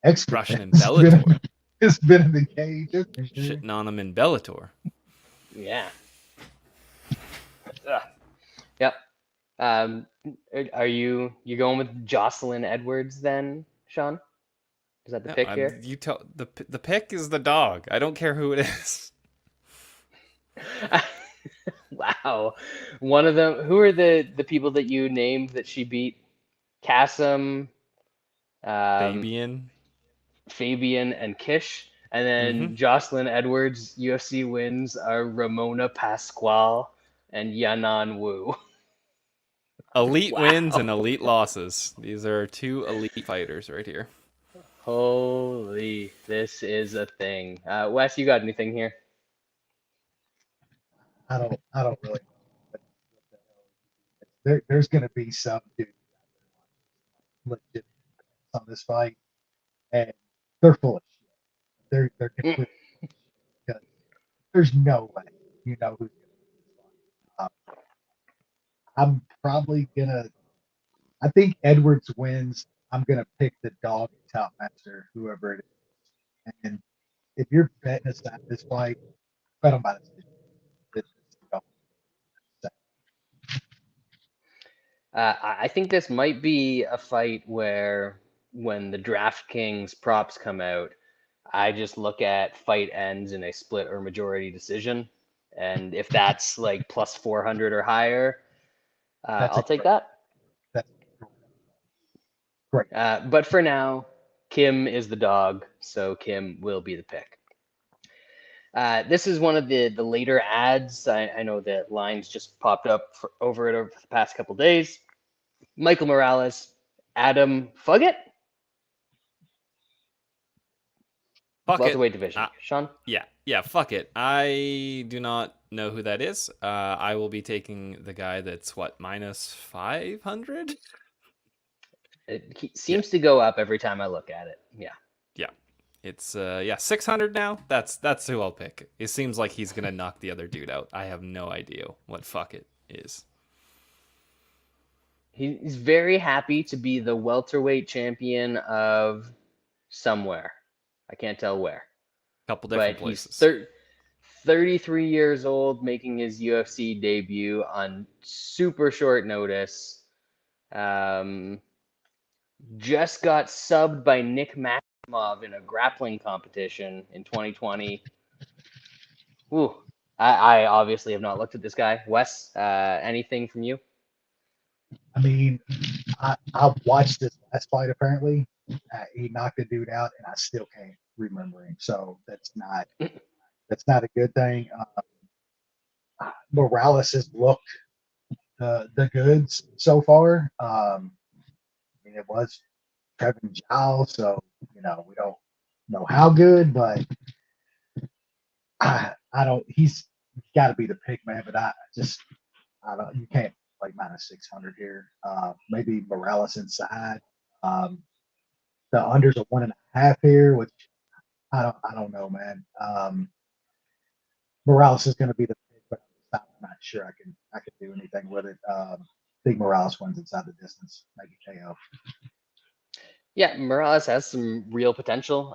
expert. Crushing in Bellator. It's been in the cage. Shitting on them in Bellator. Yeah. Ugh. Yep. Are you going with Jocelyn Edwards then, Sean? Is that the pick here? You tell the pick is the dog. I don't care who it is. Wow. One of them. Who are the people that you named that she beat? Kassem, Fabian, and Kish. And then Jocelyn Edwards' UFC wins are Ramona Pasquale and Yanan Wu. Elite wins and elite losses. These are 2 elite fighters right here. Holy, this is a thing. Wes, you got anything here? I don't really know. There's going to be some dude legit on this fight, and they're full of shit. They're completely because there's no way you know who's going to win. I'm probably gonna. I think Edwards wins. I'm gonna pick the dog at Top Master, whoever it is. And if you're betting aside this fight, bet on by this. I think this might be a fight where when the DraftKings props come out, I just look at fight ends in a split or majority decision. And if that's like plus 400 or higher, I'll take great, that. that's great. But for now, Kim is the dog, so Kim will be the pick. This is one of the later ads. I know that lines just popped up over the past couple days. Michael Morales, Adam Fugitt. Fuck it. Welterweight division. Sean? Yeah, fuck it. I do not know who that is. I will be taking the guy that's minus 500? He seems to go up every time I look at it. Yeah. It's 600 now. That's who I'll pick. It seems like he's gonna knock the other dude out. I have no idea what fuck it is. He's very happy to be the welterweight champion of somewhere. I can't tell where. Couple different But places. He's 33 years old, making his UFC debut on super short notice. Just got subbed by Negumereanu in a grappling competition in 2020. Ooh, I obviously have not looked at this guy. Wes, anything from you? I mean, I watched this last fight. Apparently, he knocked the dude out, and I still can't remember him. So that's not a good thing. Morales has looked the goods so far. I mean, it was Kevin Giles, so we don't know how good, but I don't. He's got to be the pick, man. But I don't. You can't play minus 600 here. Maybe Morales inside. The unders are 1.5 here, which I don't know, man. Morales is going to be the pick, but I'm not sure I can do anything with it. Big Morales wins inside the distance, maybe KO. Yeah, Morales has some real potential.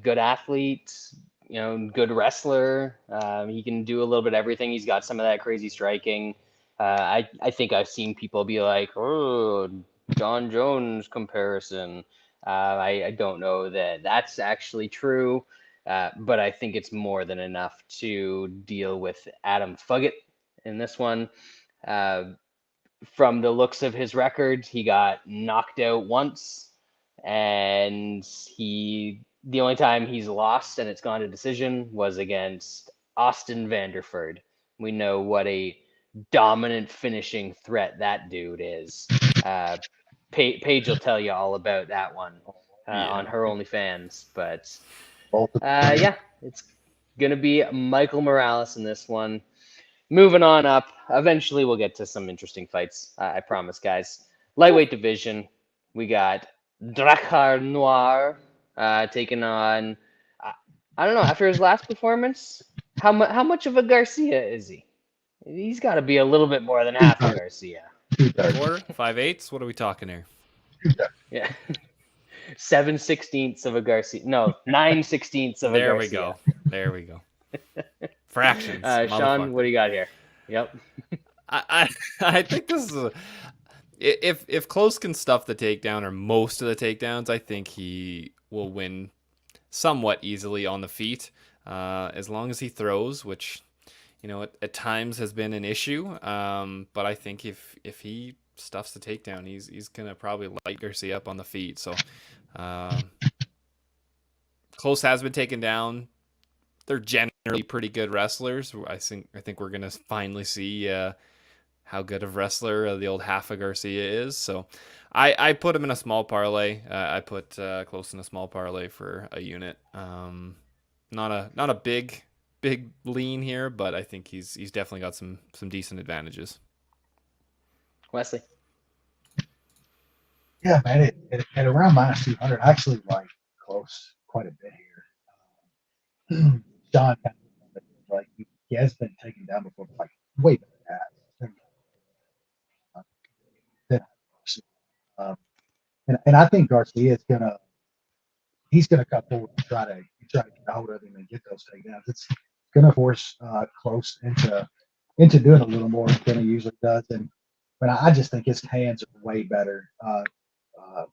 Good athlete, good wrestler. He can do a little bit of everything. He's got some of that crazy striking. I think I've seen people be like, "Oh, John Jones comparison." I don't know that that's actually true, but I think it's more than enough to deal with Adam Fugitt in this one. From the looks of his record, he got knocked out once, and the only time he's lost and it's gone to decision was against Austin Vanderford. We know what a dominant finishing threat that dude is. Paige will tell you all about that one on her OnlyFans. But it's gonna be Michael Morales in this one. Moving on up. Eventually, we'll get to some interesting fights. I promise, guys. Lightweight division. We got Drakkar Noir taking on. I don't know. After his last performance, how much of a Garcia is he? He's got to be a little bit more than half a Garcia. 5/8. What are we talking here? Yeah. 7/16 of a Garcia. No, 9/16 of a Garcia. There we go. Fractions. Sean, what do you got here? Yep. I think this is if Klose can stuff the takedown or most of the takedowns, I think he will win somewhat easily on the feet, as long as he throws, which at times has been an issue. But I think if he stuffs the takedown, he's gonna probably light Garcia up on the feet. So Klose has been taken down. They're generally pretty good wrestlers. I think we're gonna finally see how good of wrestler the old half of Garcia is. So I put him in a small parlay. I put Klose in a small parlay for a unit. Not a big lean here, but I think he's definitely got some decent advantages. Wesley. Yeah, man. At around minus 200, I actually like Klose quite a bit here. John, like he has been taken down before, like way better than and I think Garcia is he's gonna come forward and try to get a hold of him and get those takedowns. It's gonna force Klose into doing a little more than he usually does, but I just think his hands are way better.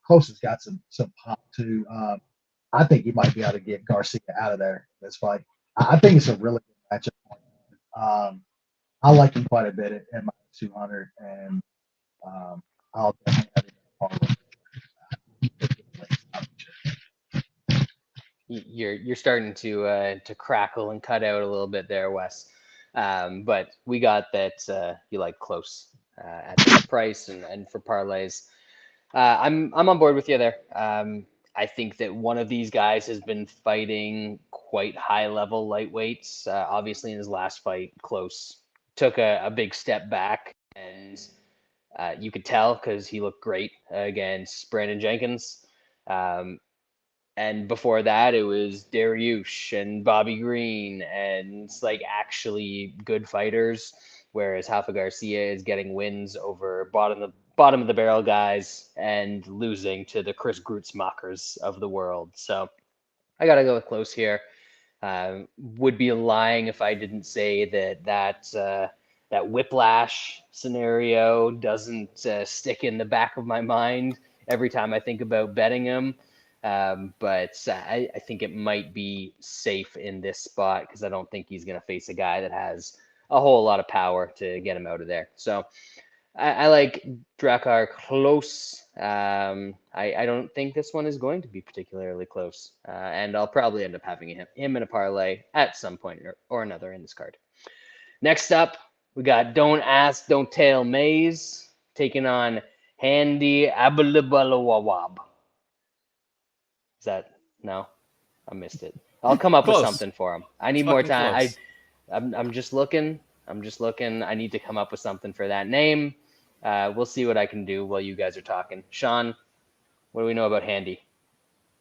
Klose has got some pop too. I think he might be able to get Garcia out of there this fight. I think it's a really good matchup. I like him quite a bit at my 200, and I'll definitely have him You're starting to crackle and cut out a little bit there, Wes. But we got that you like Klose at the price and for parlays. I'm on board with you there. I think that one of these guys has been fighting quite high level lightweights. Obviously, in his last fight, Klose took a big step back, and you could tell because he looked great against Brandon Jenkins. And before that, it was Dariush and Bobby Green, and it's like actually good fighters. Whereas Rafa Garcia is getting wins over bottom of the barrel guys and losing to the Chris Grutzmachers of the world. So I gotta go with Klose here. Would be lying if I didn't say that whiplash scenario doesn't stick in the back of my mind every time I think about betting him. But I think it might be safe in this spot because I don't think he's going to face a guy that has a whole lot of power to get him out of there. So I like Drakkar Klose. I don't think this one is going to be particularly close. And I'll probably end up having him in a parlay at some point or another in this card. Next up, we got Don't Ask, Don't Tell Mays taking on Handy Abdelwahab. Is that no? I missed it. I'll come up with something for him. I need more time. I'm just looking. I need to come up with something for that name. We'll see what I can do while you guys are talking. Sean, what do we know about Handy?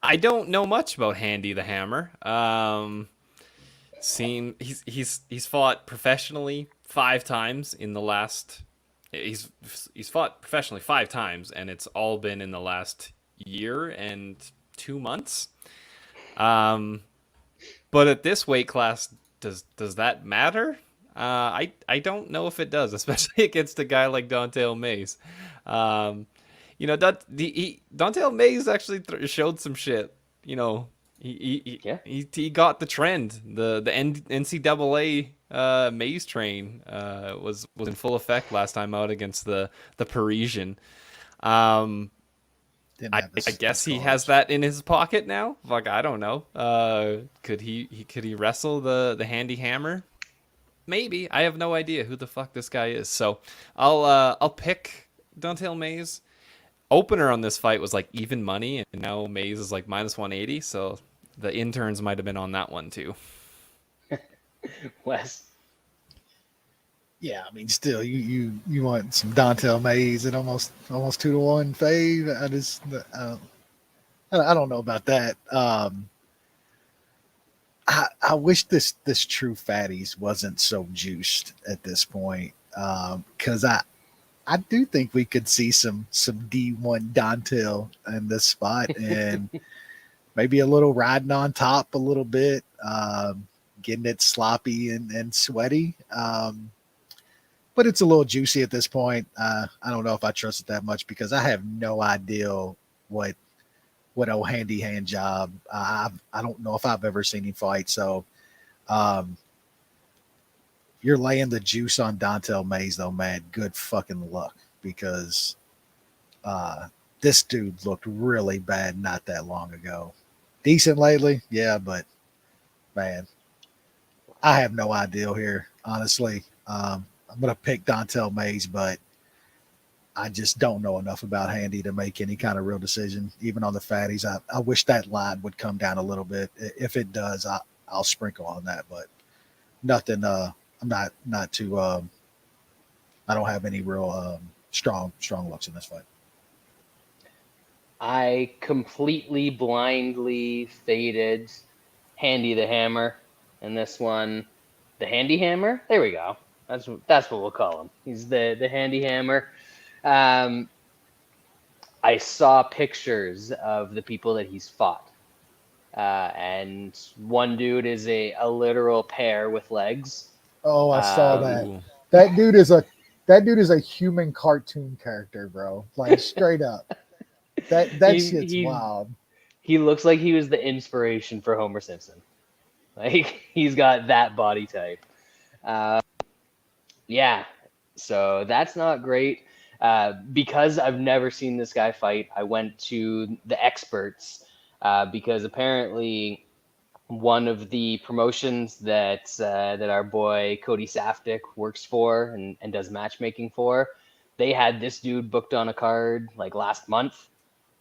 I don't know much about Handy the Hammer. He's fought professionally 5 times in the last. He's fought professionally 5 times, and it's all been in the last year and 2 months. But at this weight class, does that matter? I don't know if it does, especially against a guy like Don'Tale Mayes. Don'Tale Mayes actually showed some shit. He got the trend. The NCAA Mayes train was in full effect last time out against the Parisian. I guess he has that in his pocket now. Like, I don't know. Could he wrestle the Handy Hammer? Maybe. I have no idea who the fuck this guy is. So I'll pick Don'Tale Mayes. Opener on this fight was like even money, and now Mayes is like minus 180. So the interns might have been on that one too. Wes. Yeah, I mean, still, you want some Don'Tale Mayes at almost 2-1 fave. I don't know about that. I wish this True Fatties wasn't so juiced at this point, because I do think we could see some D1 Don'Tale in this spot, and maybe a little riding on top a little bit, getting it sloppy and sweaty. But it's a little juicy at this point. I don't know if I trust it that much because I have no idea what old Handy hand job. I don't know if I've ever seen him fight. So you're laying the juice on Don'Tale Mayes, though, man. Good fucking luck, because this dude looked really bad not that long ago. Decent lately, yeah, but man, I have no idea here, honestly. I'm going to pick Don'Tale Mayes, but I just don't know enough about Handy to make any kind of real decision, even on the fatties. I wish that line would come down a little bit. If it does, I'll sprinkle on that, but nothing. I'm not too. I don't have any real strong looks in this fight. I completely blindly faded Handy the Hammer in this one. The Handy Hammer? There we go. That's what we'll call him. He's the Handy Hammer. I saw pictures of the people that he's fought. And one dude is a literal pear with legs. Oh, I saw that. That dude is a human cartoon character, bro. Like, straight up. That shit's wild. He looks like he was the inspiration for Homer Simpson. Like, he's got that body type. Yeah, so that's not great. Because I've never seen this guy fight, I went to the experts because apparently one of the promotions that our boy Cody Safdie works for and does matchmaking for, they had this dude booked on a card like last month,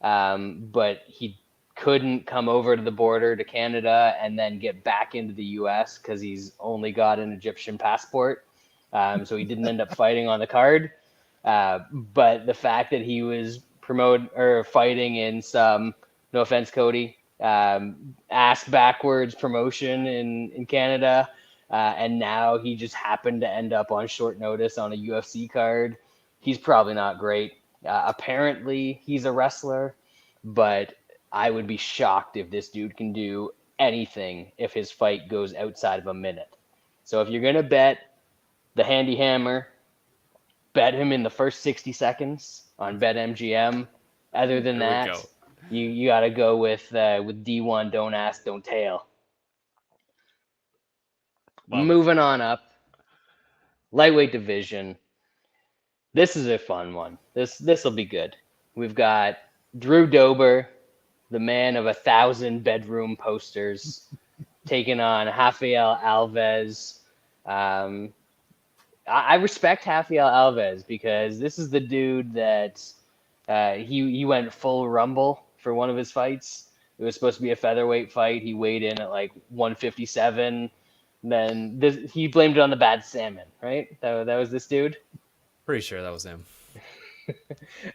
but he couldn't come over to the border to Canada and then get back into the U.S. because he's only got an Egyptian passport. So he didn't end up fighting on the card. But the fact that he was fighting in some, no offense, Cody, ass backwards promotion in Canada, and now he just happened to end up on short notice on a UFC card. He's probably not great. Apparently, he's a wrestler, but I would be shocked if this dude can do anything if his fight goes outside of a minute. So if you're gonna bet the handy hammer, bet him in the first 60 seconds on BetMGM. Other than There we that, go. you got to go with D1. Don't ask, don't tell. Love it. Moving on up, lightweight division. This is a fun one. This will be good. We've got Drew Dober, the man of 1,000 bedroom posters, taking on Rafael Alves. I respect Rafael Alves because this is the dude that he went full Rumble for one of his fights. It was supposed to be a featherweight fight. He weighed in at like 157. Then he blamed it on the bad salmon, right? That was this dude. Pretty sure that was him.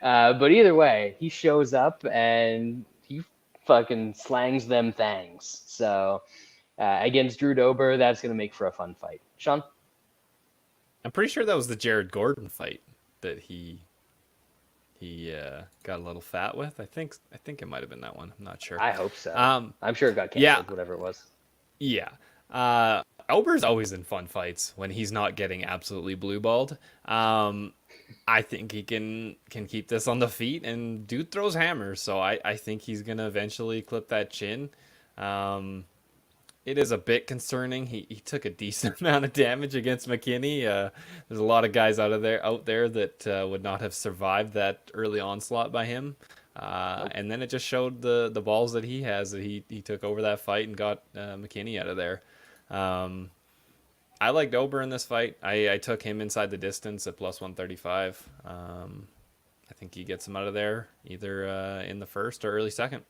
But either way, he shows up and he fucking slangs them things. So against Drew Dober, that's going to make for a fun fight. Sean? I'm pretty sure that was the Jared Gordon fight that he got a little fat with. I think it might have been that one. I'm not sure. I hope so. I'm sure it got canceled, yeah. whatever it was. Yeah. Ober's always in fun fights when he's not getting absolutely blue-balled. I think he can keep this on the feet, and dude throws hammers, so I think he's going to eventually clip that chin. It is a bit concerning. He took a decent amount of damage against McKinney. There's a lot of guys out there that would not have survived that early onslaught by him. And then it just showed the balls that he has, that he took over that fight and got McKinney out of there. I liked Dober in this fight. I took him inside the distance at plus 135. I think he gets him out of there either in the first or early second.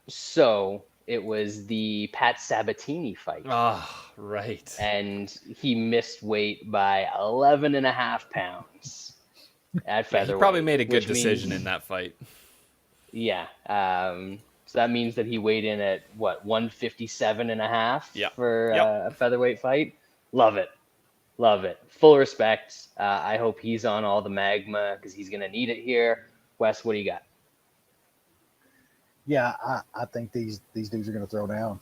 So it was the Pat Sabatini fight. Ah, right. And he missed weight by 11 and a half pounds at featherweight. He probably made a good decision means, in that fight. Yeah. So that means that he weighed in at, 157 and a half for a featherweight fight? Love it. Love it. Full respect. I hope he's on all the magma because he's going to need it here. Wes, what do you got? Yeah, I think these dudes are going to throw down.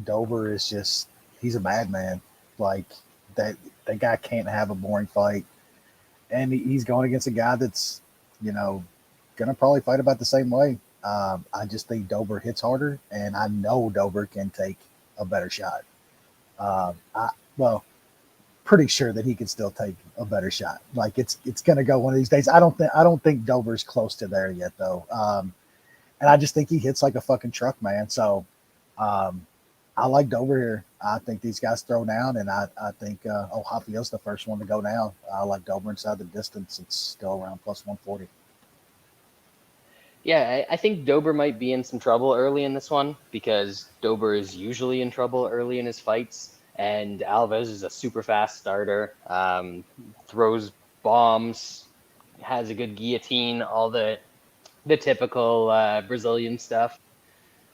Dober is just, he's a madman. Like, that guy can't have a boring fight. And he's going against a guy that's, going to probably fight about the same way. I just think Dober hits harder, and I know Dober can take a better shot. Pretty sure that he can still take a better shot. Like it's going to go one of these days. I don't think Dober's close to there yet though. And I just think he hits like a fucking truck, man. So I like Dober here. I think these guys throw down, and I think Rafael's the first one to go down. I like Dober inside the distance. It's still around plus 140. Yeah, I think Dober might be in some trouble early in this one because Dober is usually in trouble early in his fights. And Alves is a super fast starter, throws bombs, has a good guillotine, all the typical Brazilian stuff.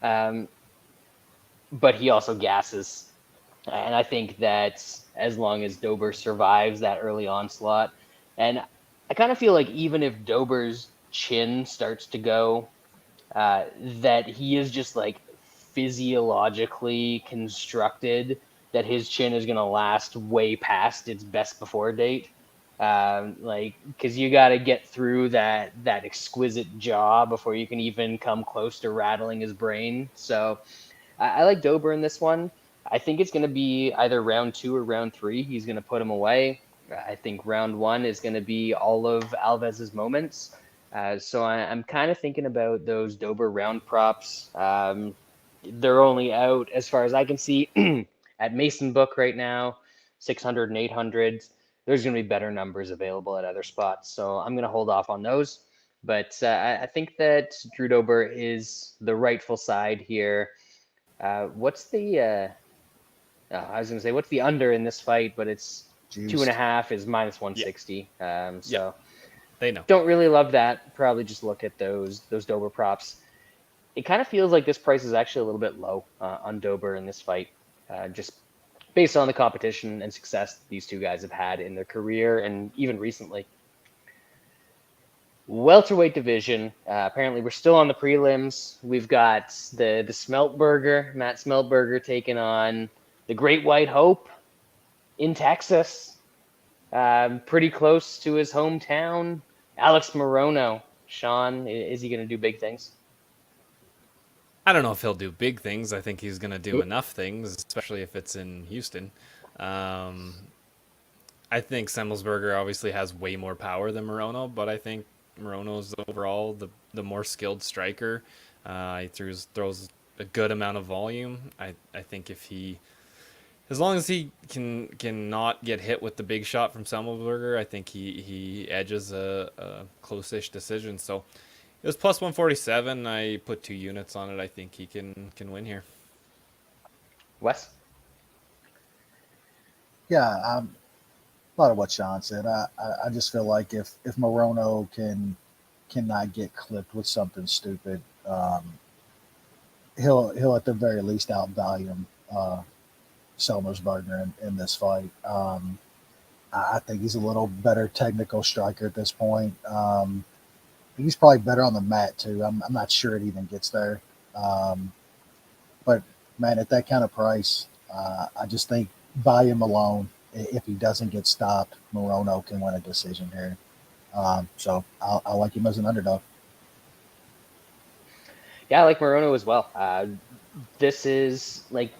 But he also gasses. And I think that as long as Dober survives that early onslaught, and I kind of feel like even if Dober's chin starts to go, that he is just like physiologically constructed that his chin is going to last way past its best before date. Because you got to get through that exquisite jaw before you can even come close to rattling his brain. So I like Dober in this one. I think it's going to be either round 2 or round 3. He's going to put him away. I think round 1 is going to be all of Alves's moments. So I'm kind of thinking about those Dober round props. They're only out, as far as I can see, at Mason Book right now, 600 and 800. There's going to be better numbers available at other spots. So I'm going to hold off on those. But I think that Drew Dober is the rightful side here. What's the... I was going to say, what's the under in this fight? But it's Juiced. 2.5 is minus 160. So They know. don't really love that. Probably just look at those Dober props. It kind of feels like this price is actually a little bit low on Dober in this fight, just based on the competition and success these two guys have had in their career and even recently. Welterweight division. Apparently, we're still on the prelims. We've got the Smeltberger, Matt Smeltberger, taking on the Great White Hope in Texas, pretty close to his hometown. Alex Morono. Sean, is he going to do big things? I don't know if he'll do big things. I think he's going to do enough things, especially if it's in Houston. I think Semelsberger obviously has way more power than Morono, but I think Morono's overall the more skilled striker. He throws a good amount of volume. I think if he, as long as he can not get hit with the big shot from Semelsberger, I think he edges a close-ish decision. So it was plus 147. I put 2 units on it. I think he can win here. Wes? Yeah, a lot of what Sean said. I just feel like if Morono cannot get clipped with something stupid, he'll at the very least outvalue him, Semelsberger in this fight. I think he's a little better technical striker at this point. He's probably better on the mat too. I'm not sure it even gets there. But man, at that kind of price, I just think volume alone, if he doesn't get stopped, Morono can win a decision here. So I like him as an underdog. Yeah, I like Morono as well. This is like,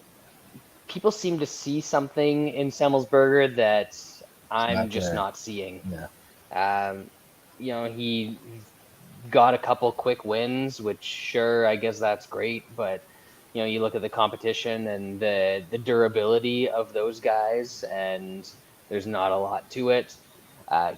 people seem to see something in Semelsberger that I'm just not seeing. Yeah. He got a couple quick wins, which sure, I guess that's great, but you look at the competition and the durability of those guys, and there's not a lot to it.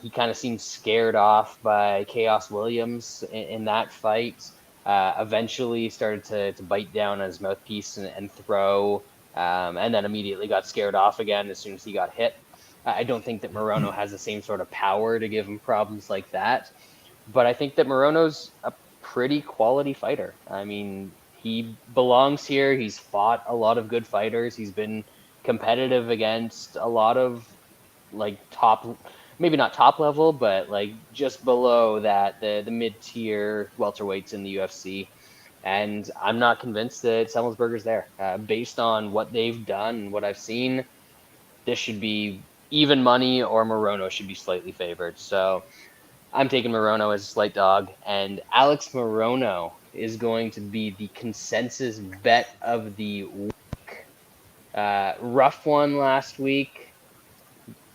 He kind of seemed scared off by Chaos Williams in that fight. Eventually started to bite down on his mouthpiece and throw, and then immediately got scared off again as soon as he got hit. I don't think that Morono has the same sort of power to give him problems like that, but I think that Morono's a pretty quality fighter. I mean, he belongs here. He's fought a lot of good fighters. He's been competitive against a lot of top, maybe not top level, but just below that, the mid-tier welterweights in the UFC. And I'm not convinced that Semelsberger's there. Based on what they've done and what I've seen, this should be even money, or Morono should be slightly favored. So I'm taking Morono as a slight dog, and Alex Morono is going to be the consensus bet of the week. Rough one last week.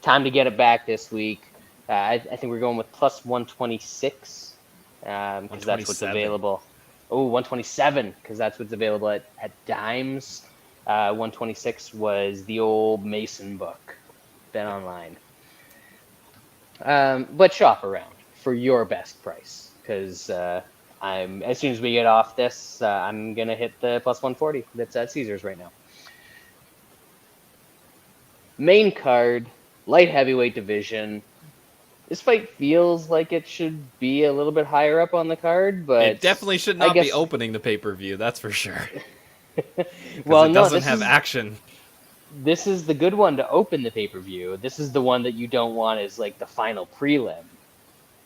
Time to get it back this week. I think we're going with plus 126 because that's what's available. Oh, 127 because that's what's available at Dimes. 126 was the old Mason book. Bet online. But shop around for your best price, because as soon as we get off this, I'm gonna hit the plus 140 that's at Caesars right now. Main card, light heavyweight division. This fight feels like it should be a little bit higher up on the card, but it definitely should not be opening the pay-per-view. That's for sure. Well, it doesn't have action. This is the good one to open the pay-per-view. This is the one that you don't want as the final prelim,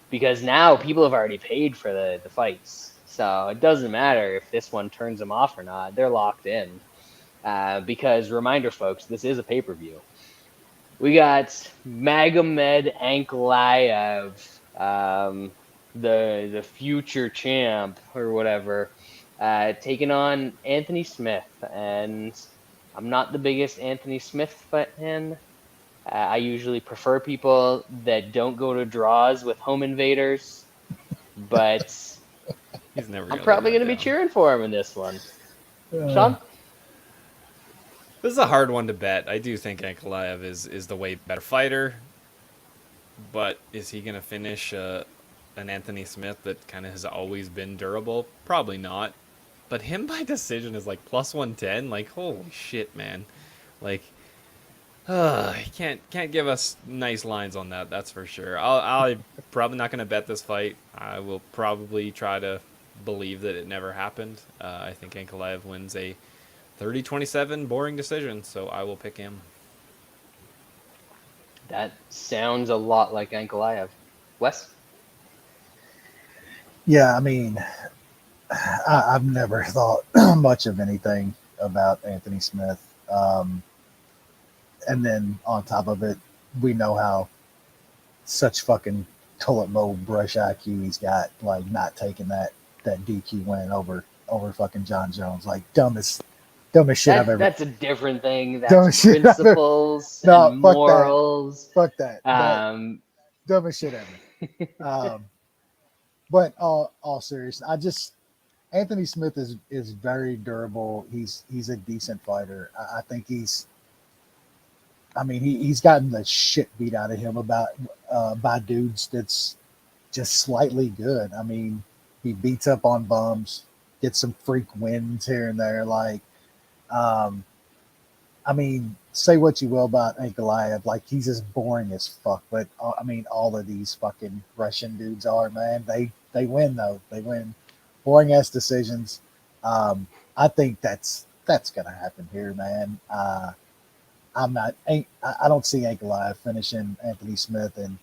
because now people have already paid for the fights. So it doesn't matter if this one turns them off or not. They're locked in. Because, reminder, folks, this is a pay-per-view. We got Magomed Ankalaev, the future champ or whatever, taking on Anthony Smith. And I'm not the biggest Anthony Smith fan. I usually prefer people that don't go to draws with home invaders, but He's never I'm gonna probably live going that to be down. cheering for him in this one. Uh, Sean? This is a hard one to bet. I do think Ankalaev is the way better fighter, but is he gonna finish an Anthony Smith that kind of has always been durable? Probably not. But him by decision is like plus 110. Like holy shit, man. Like, he can't give us nice lines on that. That's for sure. I'm probably not gonna bet this fight. I will probably try to believe that it never happened. I think Ankalaev wins a 30-27 boring decision, so I will pick him. That sounds a lot like Ankalaev. Wes? yeah, I mean, I've never thought much of anything about Anthony Smith. And then on top of it, we know how such fucking toilet bowl brush IQ he's got, like not taking that DQ win over fucking John Jones, like dumbest shit I've ever. That's a different thing. Dumbest That's shit I've ever- principles No, and fuck that. morals. Fuck that. Dumbest shit ever. But all serious, Anthony Smith is very durable. He's a decent fighter. I think he's gotten the shit beat out of him by dudes that's just slightly good. I mean, he beats up on bums, gets some freak wins here and there. Like, I mean, say what you will about Ankalaev, like he's just boring as fuck. But I mean, all of these fucking Russian dudes are, man. They win though. They win boring ass decisions. I think that's gonna happen here, man. I don't see Ankalaev finishing Anthony Smith, and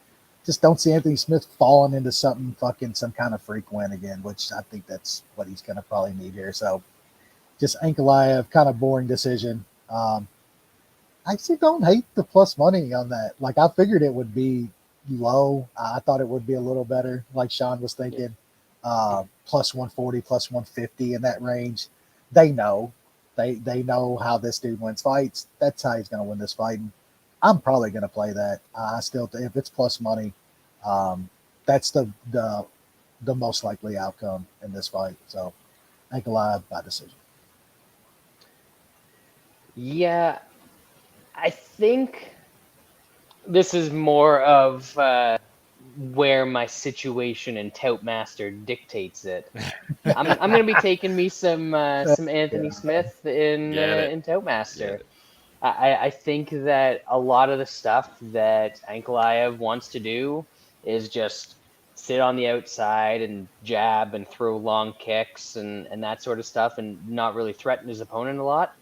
just don't see Anthony Smith falling into some kind of freak win again, which I think that's what he's gonna probably need here. So just Ankalaev, kind of boring decision. I actually don't hate the plus money on that. Like I figured it would be low. I thought it would be a little better, like Sean was thinking. Plus 140, plus 150 in that range. They know. They know how this dude wins fights. That's how he's going to win this fight. And I'm probably going to play that. I still, if it's plus money, that's the most likely outcome in this fight. So, Ankalaev by decision. Yeah, I think this is more of where my situation in Tout Master dictates it. I'm going to be taking me some Anthony Smith in Tout Master. I think that a lot of the stuff that Ankalaev wants to do is just sit on the outside and jab and throw long kicks and that sort of stuff and not really threaten his opponent a lot.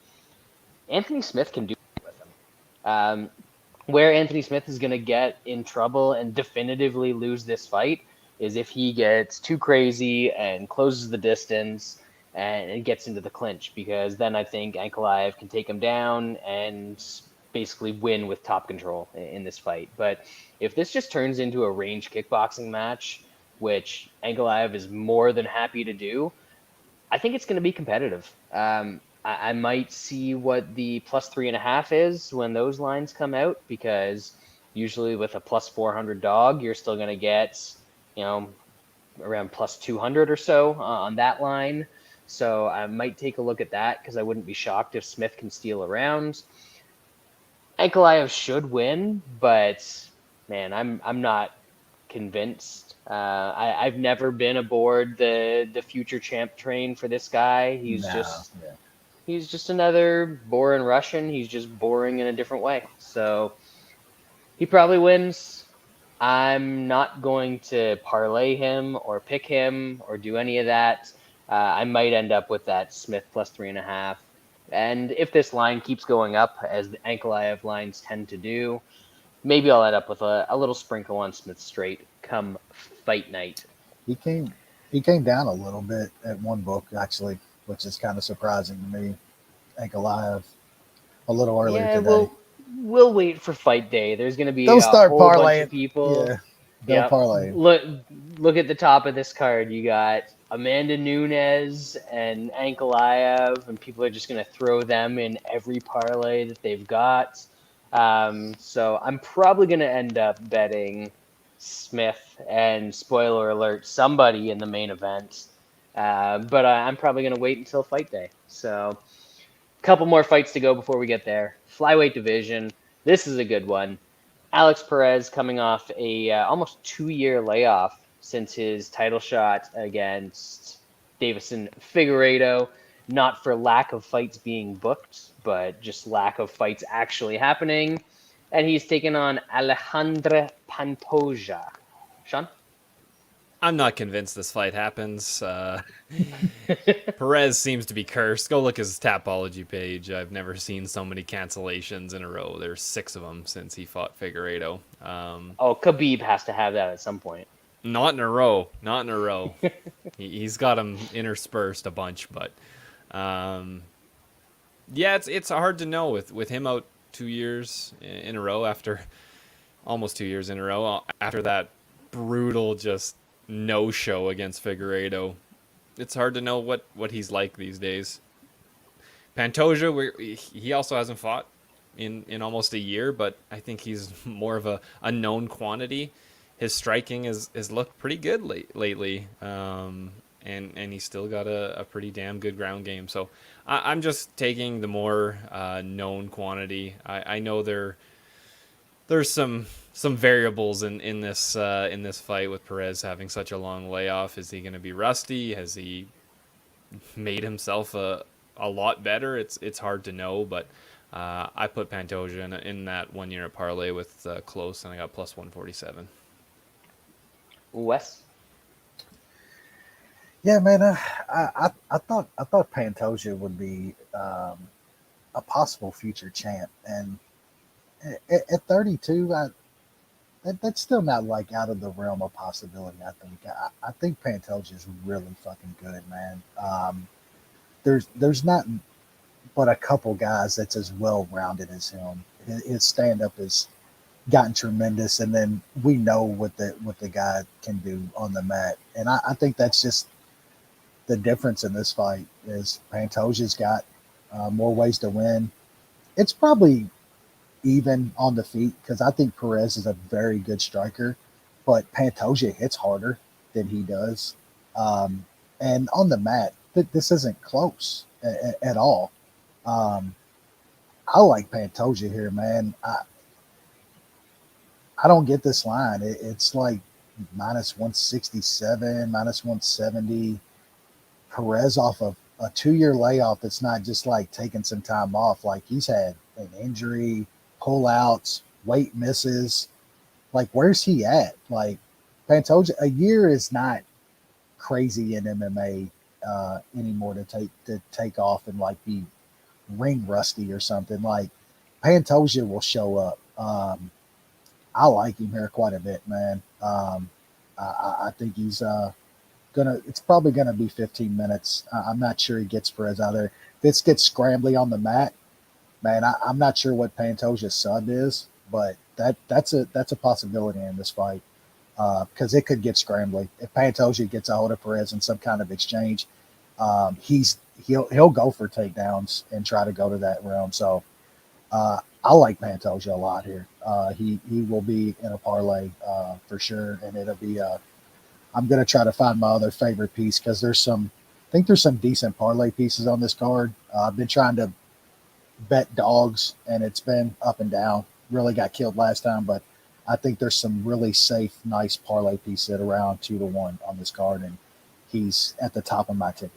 Anthony Smith can do it with him. Where Anthony Smith is going to get in trouble and definitively lose this fight is if he gets too crazy and closes the distance and gets into the clinch, because then I think Ankalaev can take him down and basically win with top control in this fight. But if this just turns into a range kickboxing match, which Ankalaev is more than happy to do, I think it's going to be competitive. I might see what the plus 3.5 is when those lines come out, because usually with a plus 400 dog, you're still going to get, around plus 200 or so on that line. So I might take a look at that, because I wouldn't be shocked if Smith can steal a round. Ankalaev should win, but man, I'm not convinced. I've never been aboard the future champ train for this guy. He's just another boring Russian. He's just boring in a different way. So he probably wins. I'm not going to parlay him or pick him or do any of that. I might end up with that Smith plus 3.5. And if this line keeps going up, as the Ankalaev lines tend to do, maybe I'll end up with a little sprinkle on Smith straight come fight night. He came down a little bit at one book, actually, which is kind of surprising to me. Ankalaev a little earlier today. We'll wait for fight day. There's going to be They'll start whole parlaying. bunch of people. Yeah. Don't parlay. Look at the top of this card. You got Amanda Nunes and Ankalaev, and people are just going to throw them in every parlay that they've got. So I'm probably going to end up betting Smith and, spoiler alert, somebody in the main event. But I'm probably going to wait until fight day. So a couple more fights to go before we get there. Flyweight division. This is a good one. Alex Perez coming off a almost 2-year layoff since his title shot against Davison Figueiredo. Not for lack of fights being booked, but just lack of fights actually happening. And he's taken on Alejandro Pantoja. Sean? I'm not convinced this fight happens. Perez seems to be cursed. Go look at his Tapology page. I've never seen so many cancellations in a row. There's 6 of them since he fought Figueiredo. Khabib has to have that at some point. Not in a row. Not in a row. He's got them interspersed a bunch, but yeah, it's hard to know with him out 2 years in a row after almost 2 years in a row after that brutal just no-show against Figueiredo. It's hard to know what he's like these days. Pantoja, he also hasn't fought in almost a year, but I think he's more of a known quantity. His striking has looked pretty good lately, and he's still got a pretty damn good ground game. So I'm just taking the more known quantity. I know there's some variables in this fight with Perez having such a long layoff. Is he going to be rusty? Has he made himself a lot better? It's hard to know, but I put Pantoja in that 1 year parlay with Klose, and I got plus 147. Wes? Yeah, man. I thought Pantoja would be a possible future champ, and at 32, that's still not like out of the realm of possibility. I think Pantoja is really fucking good, man. There's not but a couple guys that's as well rounded as him. His stand up has gotten tremendous, and then we know what the guy can do on the mat, and I think that's just the difference in this fight is Pantoja's got more ways to win. It's probably even on the feet because I think Perez is a very good striker, but Pantoja hits harder than he does. And on the mat, this isn't close at all. I like Pantoja here, man. I don't get this line. It's like minus 167, minus 170. Perez off of a 2-year layoff that's not just like taking some time off. Like he's had an injury, pullouts, weight misses. Like where's he at? Like Pantoja, a year is not crazy in MMA anymore to take off and like be ring rusty or something. Like Pantoja will show up. I like him here quite a bit, man. I think he's it's probably gonna be 15 minutes. I'm not sure he gets Perez out there. If this gets scrambly on the mat, man, I'm not sure what Pantoja's sub is, but that's a possibility in this fight because it could get scrambly. If Pantoja gets a hold of Perez in some kind of exchange, he'll go for takedowns and try to go to that realm. So I like Pantoja a lot here. He will be in a parlay for sure, and it'll be I'm going to try to find my other favorite piece because I think there's some decent parlay pieces on this card. I've been trying to bet dogs, and it's been up and down. Really got killed last time, but I think there's some really safe, nice parlay pieces at around 2-1 on this card, and he's at the top of my ticket.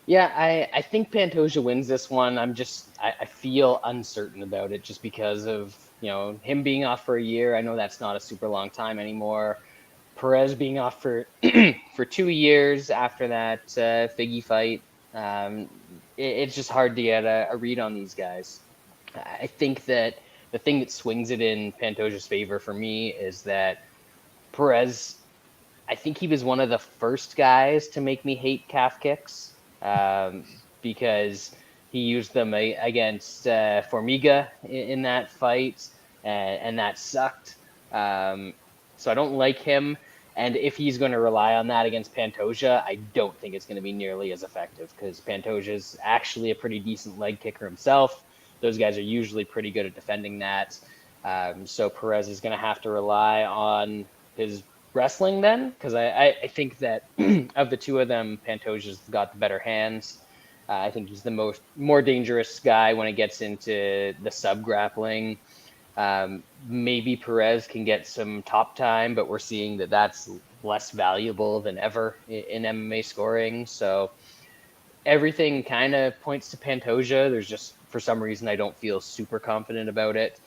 Yeah, I think Pantoja wins this one. I feel uncertain about it just because of, him being off for a year. I know that's not a super long time anymore. Perez being off for for 2 years after that Figgy fight. It's just hard to get a read on these guys. I think that the thing that swings it in Pantoja's favor for me is that Perez, I think he was one of the first guys to make me hate calf kicks because he used them against Formiga in that fight, and that sucked. So I don't like him. And if he's going to rely on that against Pantoja, I don't think it's going to be nearly as effective because Pantoja is actually a pretty decent leg kicker himself. Those guys are usually pretty good at defending that. So Perez is going to have to rely on his wrestling then, because I think that of the two of them, Pantoja's got the better hands. I think he's the more dangerous guy when it gets into the sub grappling. Maybe Perez can get some top time, but we're seeing that that's less valuable than ever in MMA scoring. So everything kind of points to Pantoja. There's just, for some reason, I don't feel super confident about it.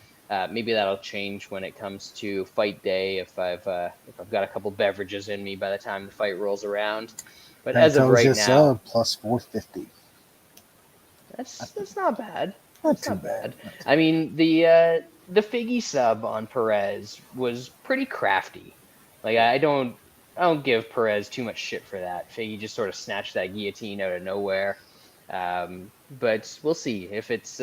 Maybe that'll change when it comes to fight day if I've got a couple beverages in me by the time the fight rolls around. But as of right now, plus 450. That's not bad. Not too bad. I mean, the Figgy sub on Perez was pretty crafty. Like I don't give Perez too much shit for that. Figgy just sort of snatched that guillotine out of nowhere. But we'll see if it's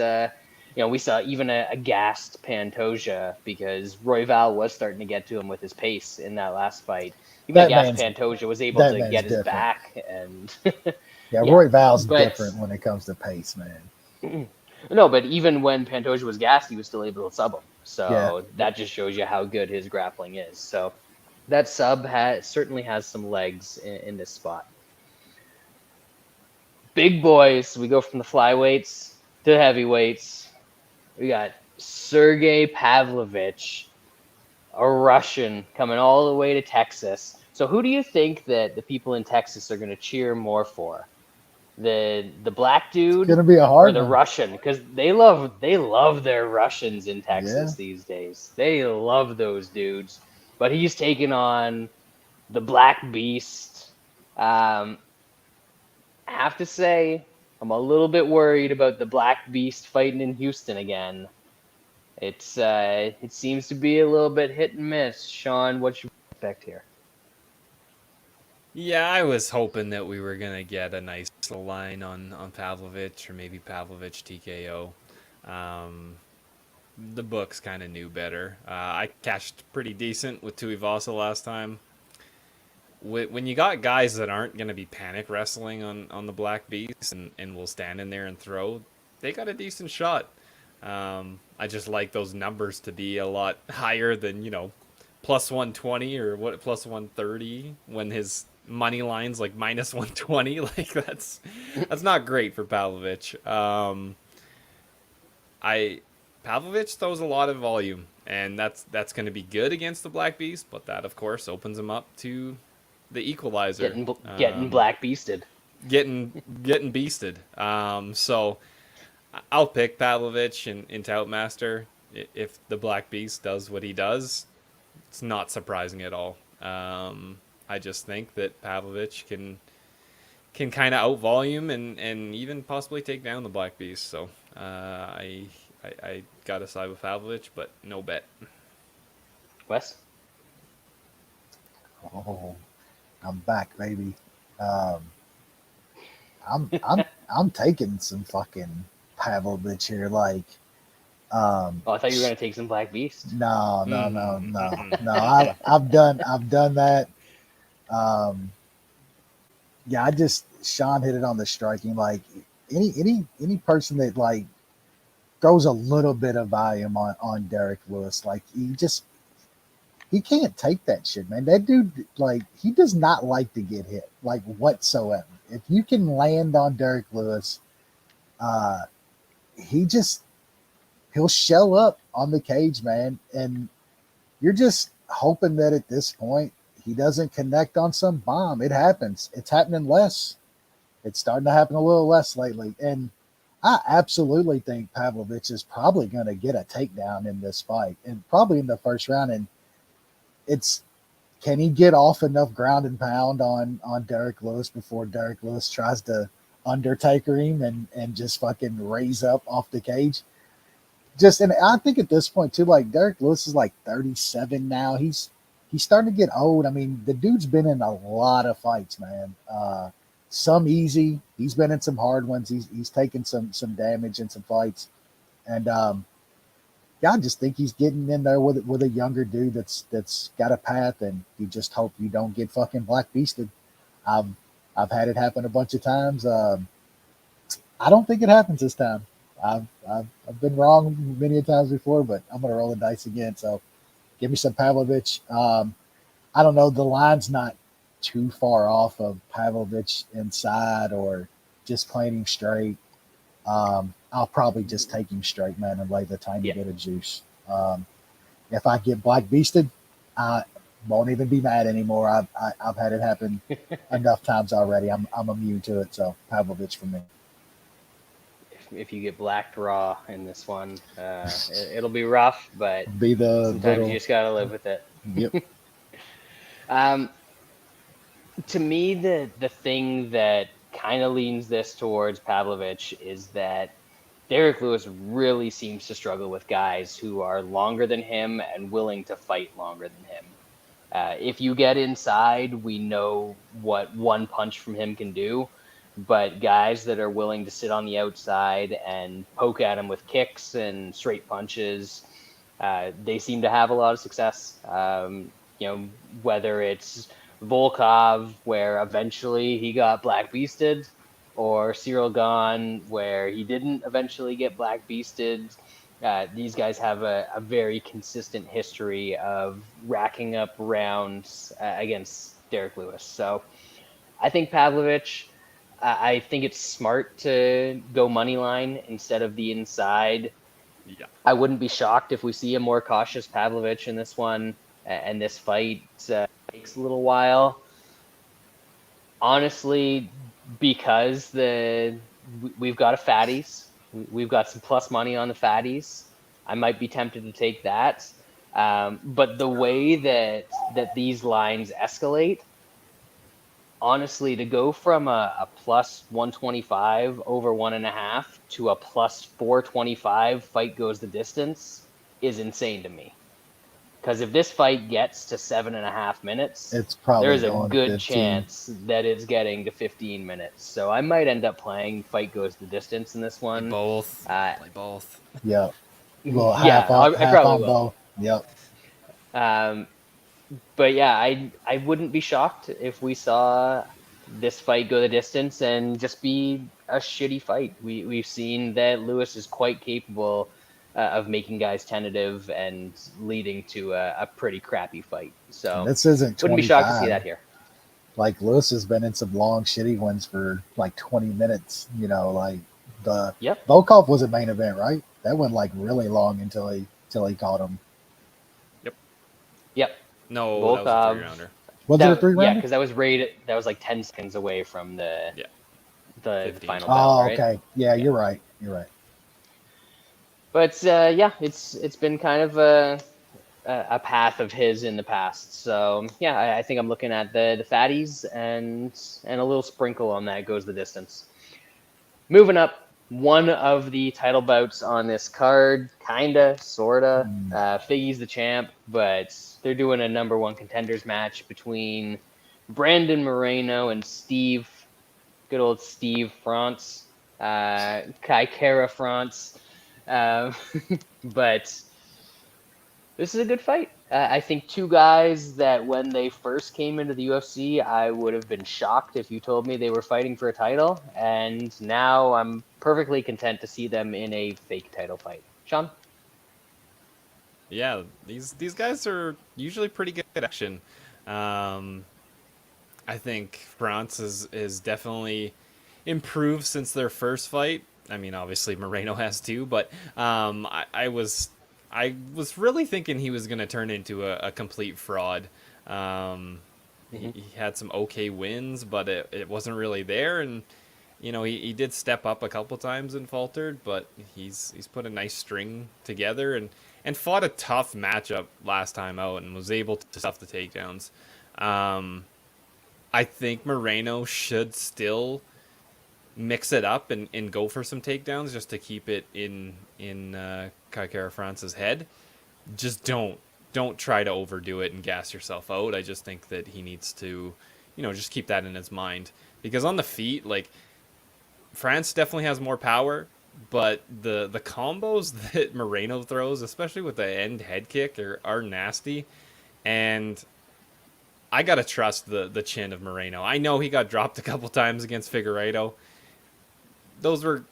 we saw even a gassed Pantoja because Royval was starting to get to him with his pace in that last fight. Even gassed Pantoja was able to get his back and Royval's different when it comes to pace, man. No, but even when Pantoja was gassed, he was still able to sub him. So that just shows you how good his grappling is. So that sub certainly has some legs in this spot. Big boys, we go from the flyweights to heavyweights. We got Sergey Pavlovich, a Russian, coming all the way to Texas. So who do you think that the people in Texas are going to cheer more for? The black dude, it's gonna be a hard or the one. Russian, because they love their Russians in Texas these days. They love those dudes, but he's taking on the Black Beast. I have to say, I'm a little bit worried about the Black Beast fighting in Houston again. It seems to be a little bit hit and miss. Sean, what you expect here? Yeah, I was hoping that we were going to get a nice little line on Pavlovich or maybe Pavlovich TKO. The books kind of knew better. I cashed pretty decent with Tuivasa last time. When you got guys that aren't going to be panic wrestling on the Black Beast and will stand in there and throw, they got a decent shot. I just like those numbers to be a lot higher than, plus 120 or plus 130 when his money line's like minus 120. Like that's not great for Pavlovich. Pavlovich throws a lot of volume, and that's going to be good against the Black Beast, but that of course opens him up to the equalizer. Getting Black Beasted. Getting beasted. So I'll pick Pavlovich in Toutmaster. If the Black Beast does what he does, it's not surprising at all. I just think that Pavlovich can kind of out volume and even possibly take down the Black Beast. So I got to side with Pavlovich, but no bet. Wes? Oh, I'm back, baby. I'm taking some fucking Pavlovich here, like. I thought you were gonna take some Black Beast. No. I've done that. Sean hit it on the striking. Like any person that like throws a little bit of volume on Derek Lewis, like he can't take that shit, man. That dude, like, he does not like to get hit, like, whatsoever. If you can land on Derek Lewis, he'll shell up on the cage, man. And you're just hoping that at this point he doesn't connect on some bomb. It happens. It's happening less. It's starting to happen a little less lately. And I absolutely think Pavlovich is probably going to get a takedown in this fight, and probably in the first round. And can he get off enough ground and pound on Derek Lewis before Derek Lewis tries to Undertaker him and just fucking raise up off the cage? And I think at this point too, like, Derek Lewis is like 37 now. He's starting to get old. I mean, the dude's been in a lot of fights, man. Some easy. He's been in some hard ones. He's taken some damage in some fights. And I just think he's getting in there with a younger dude that's got a path, and you just hope you don't get fucking black beasted. I've had it happen a bunch of times. I don't think it happens this time. I've been wrong many times before, but I'm gonna roll the dice again. So give me some Pavlovich. I don't know. The line's not too far off of Pavlovich inside or just playing him straight. I'll probably just take him straight, man, and lay the tiny bit of juice. If I get black beasted, I won't even be mad anymore. I've had it happen enough times already. I'm immune to it. So Pavlovich for me. If you get blacked raw in this one, it'll be rough, but Be the sometimes little, you just gotta live with it. Yep. To me, the thing that kind of leans this towards Pavlovich is that Derek Lewis really seems to struggle with guys who are longer than him and willing to fight longer than him. If you get inside, we know what one punch from him can do, but guys that are willing to sit on the outside and poke at him with kicks and straight punches, they seem to have a lot of success. Whether it's Volkov, where eventually he got black beasted, or Cyril Gahn, where he didn't eventually get black beasted. These guys have a very consistent history of racking up rounds against Derek Lewis. So I think Pavlovich, I think it's smart to go money line instead of the inside. Yeah. I wouldn't be shocked if we see a more cautious Pavlovich in this one, and this fight takes a little while. Honestly, because we've got a fatties, we've got some plus money on the fatties. I might be tempted to take that, but the way that these lines escalate, honestly, to go from a plus 125 over 1.5 to a plus 425 fight goes the distance is insane to me. Because if this fight gets to 7.5 minutes, It's probably there's a going good 15. chance that it's getting to 15 minutes. So I might end up playing fight goes the distance in this one. Both. Play both. Yeah. Well, Yeah, half on, I half probably on will. both. Yep. But yeah, I wouldn't be shocked if we saw this fight go the distance and just be a shitty fight. We've seen that Lewis is quite capable of making guys tentative and leading to a pretty crappy fight. So This isn't 25. wouldn't be shocked to see that here. Like Lewis has been in some long, shitty ones for like 20 minutes. Like the Volkov was a main event, right? That went like really long until he caught him. Yep. No, Volkov, that was a 3-rounder. Was it a 3-rounder? Yeah, because that was rated. That was like 10 seconds away from the 15. final bell, right? Okay. Yeah, you're right. You're right. But it's been kind of a path of his in the past. So yeah, I think I'm looking at the fatties and a little sprinkle on that goes the distance. Moving up, one of the title bouts on this card, kinda, sorta. Figgy's the champ, but they're doing a number one contenders match between Brandon Moreno and good old Steve France, Kaikara France. But this is a good fight. I think two guys that when they first came into the UFC, I would have been shocked if you told me they were fighting for a title. And now I'm perfectly content to see them in a fake title fight. Sean? Yeah, these guys are usually pretty good at action. I think France is definitely improved since their first fight. I mean, obviously Moreno has too, but I was really thinking he was going to turn into a complete fraud. He had some okay wins, but it wasn't really there, and he did step up a couple times and faltered, but he's put a nice string together and fought a tough matchup last time out and was able to stuff the takedowns. I think Moreno should still mix it up and go for some takedowns just to keep it in Kaikara France's head. Just don't try to overdo it and gas yourself out. I just think that he needs to, just keep that in his mind, because on the feet, like, France definitely has more power, but the combos that Moreno throws, especially with the end head kick, are nasty. And I gotta trust the chin of Moreno. I know he got dropped a couple times against Figueiredo. Those were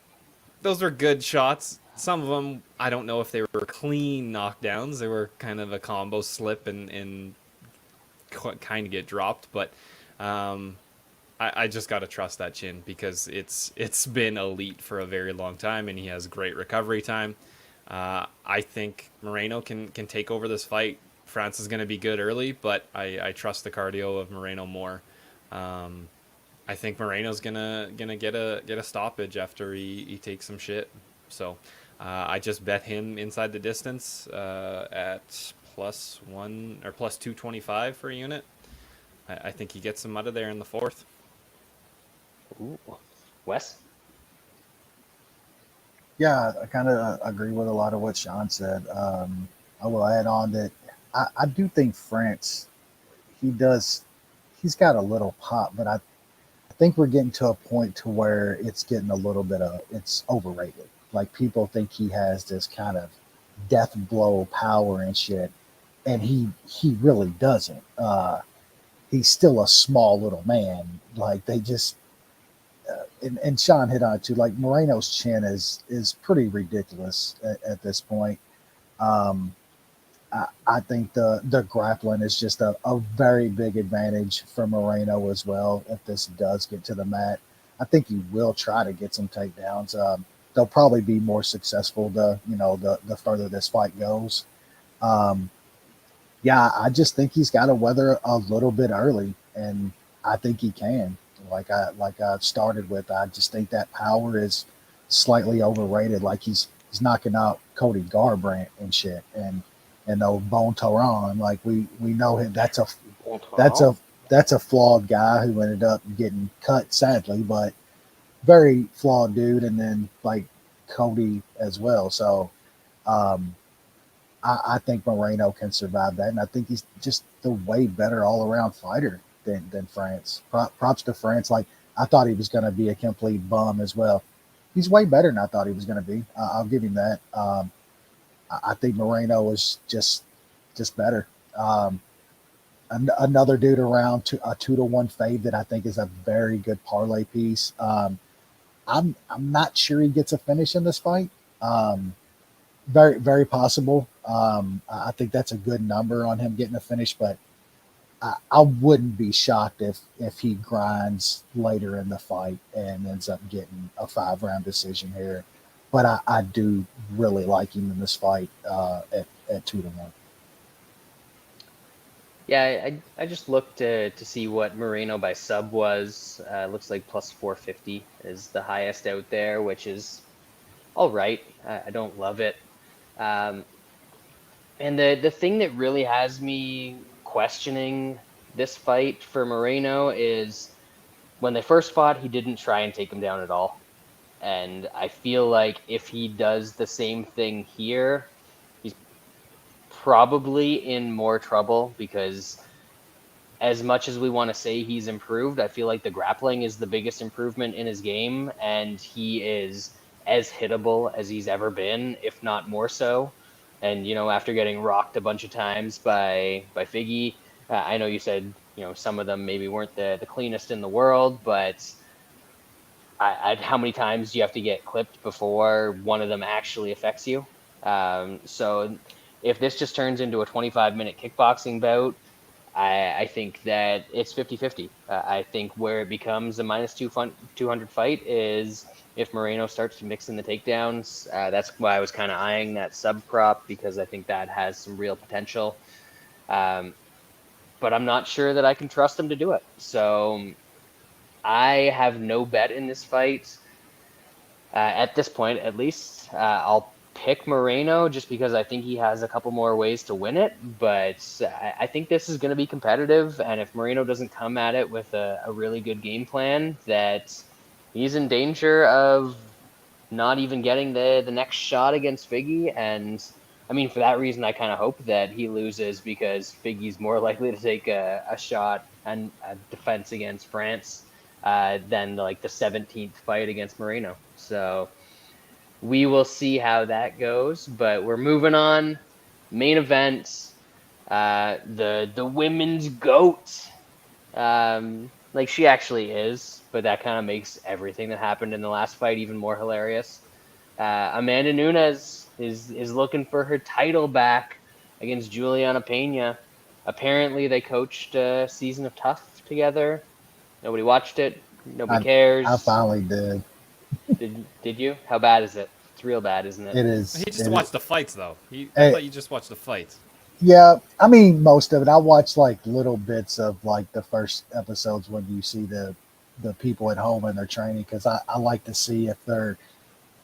good shots. Some of them, I don't know if they were clean knockdowns. They were kind of a combo slip and kind of get dropped. But I just got to trust that chin because it's been elite for a very long time, and he has great recovery time. I think Moreno can take over this fight. France is going to be good early, but I trust the cardio of Moreno more. I think Moreno's gonna get a stoppage after he takes some shit. So I just bet him inside the distance at +1 or +225 for a unit. I think he gets him out of there in the fourth. Ooh. Wes? Yeah, I kind of agree with a lot of what Sean said. I will add on that I do think France, he's got a little pop, but I think we're getting to a point to where it's getting a little bit it's overrated. Like people think he has this kind of death blow power and shit, and he really doesn't. He's still a small little man. Like they just and Sean hit on it too. Like Moreno's chin is pretty ridiculous at this point. Um, I think the grappling is just a very big advantage for Moreno as well. If this does get to the mat, I think he will try to get some takedowns. They'll probably be more successful the further this fight goes. Um, yeah, I just think he's got to weather a little bit early, and I think he can. Like I started with, I just think that power is slightly overrated. Like he's knocking out Cody Garbrandt and shit, and no Bon Torron. Like we know him. That's a flawed guy who ended up getting cut sadly, but very flawed dude. And then like Cody as well. So um, I think Moreno can survive that, and I think he's just the way better all around fighter than France. Props to France. Like I thought he was going to be a complete bum as well. He's way better than I thought he was going to be. I'll give him that. I think Moreno was just better. Another dude around a 2-to-1 fade that I think is a very good parlay piece. I'm not sure he gets a finish in this fight. Very very possible. I think that's a good number on him getting a finish, but I wouldn't be shocked if he grinds later in the fight and ends up getting a 5-round decision here. But I do really like him in this fight at 2-to-1. Yeah, I just looked to see what Moreno by sub was. Looks like +450 is the highest out there, which is all right. I don't love it. And the thing that really has me questioning this fight for Moreno is when they first fought, he didn't try and take him down at all. And I feel like if he does the same thing here, he's probably in more trouble because as much as we want to say he's improved, I feel like the grappling is the biggest improvement in his game, and he is as hittable as he's ever been, if not more so. And after getting rocked a bunch of times by Figgy, I know you said some of them maybe weren't the cleanest in the world, but how many times do you have to get clipped before one of them actually affects you? So if this just turns into a 25-minute kickboxing bout, I think that it's 50-50. I think where it becomes a -200 fight is if Moreno starts to mix in the takedowns. That's why I was kind of eyeing that sub prop, because I think that has some real potential. But I'm not sure that I can trust him to do it. So I have no bet in this fight. At this point, at least, I'll pick Moreno just because I think he has a couple more ways to win it. But I think this is going to be competitive. And if Moreno doesn't come at it with a really good game plan, that he's in danger of not even getting the next shot against Figgy. And I mean, for that reason, I kind of hope that he loses because Figgy's more likely to take a shot and a defense against France than like the 17th fight against Moreno. So we will see how that goes. But we're moving on. Main event, the women's goat. Like she actually is, but that kind of makes everything that happened in the last fight even more hilarious. Amanda Nunes is looking for her title back against Juliana Pena. Apparently, they coached a season of Tough together. Nobody watched it. Nobody I cares. finally did. Did you? How bad is it? It's real bad, isn't it? It is. He just It watched is. the fights though. I Eh, thought you just watched the fights. Yeah, I mean most of it. I watch like little bits of like the first episodes when you see the people at home and they're training because I like to see if they're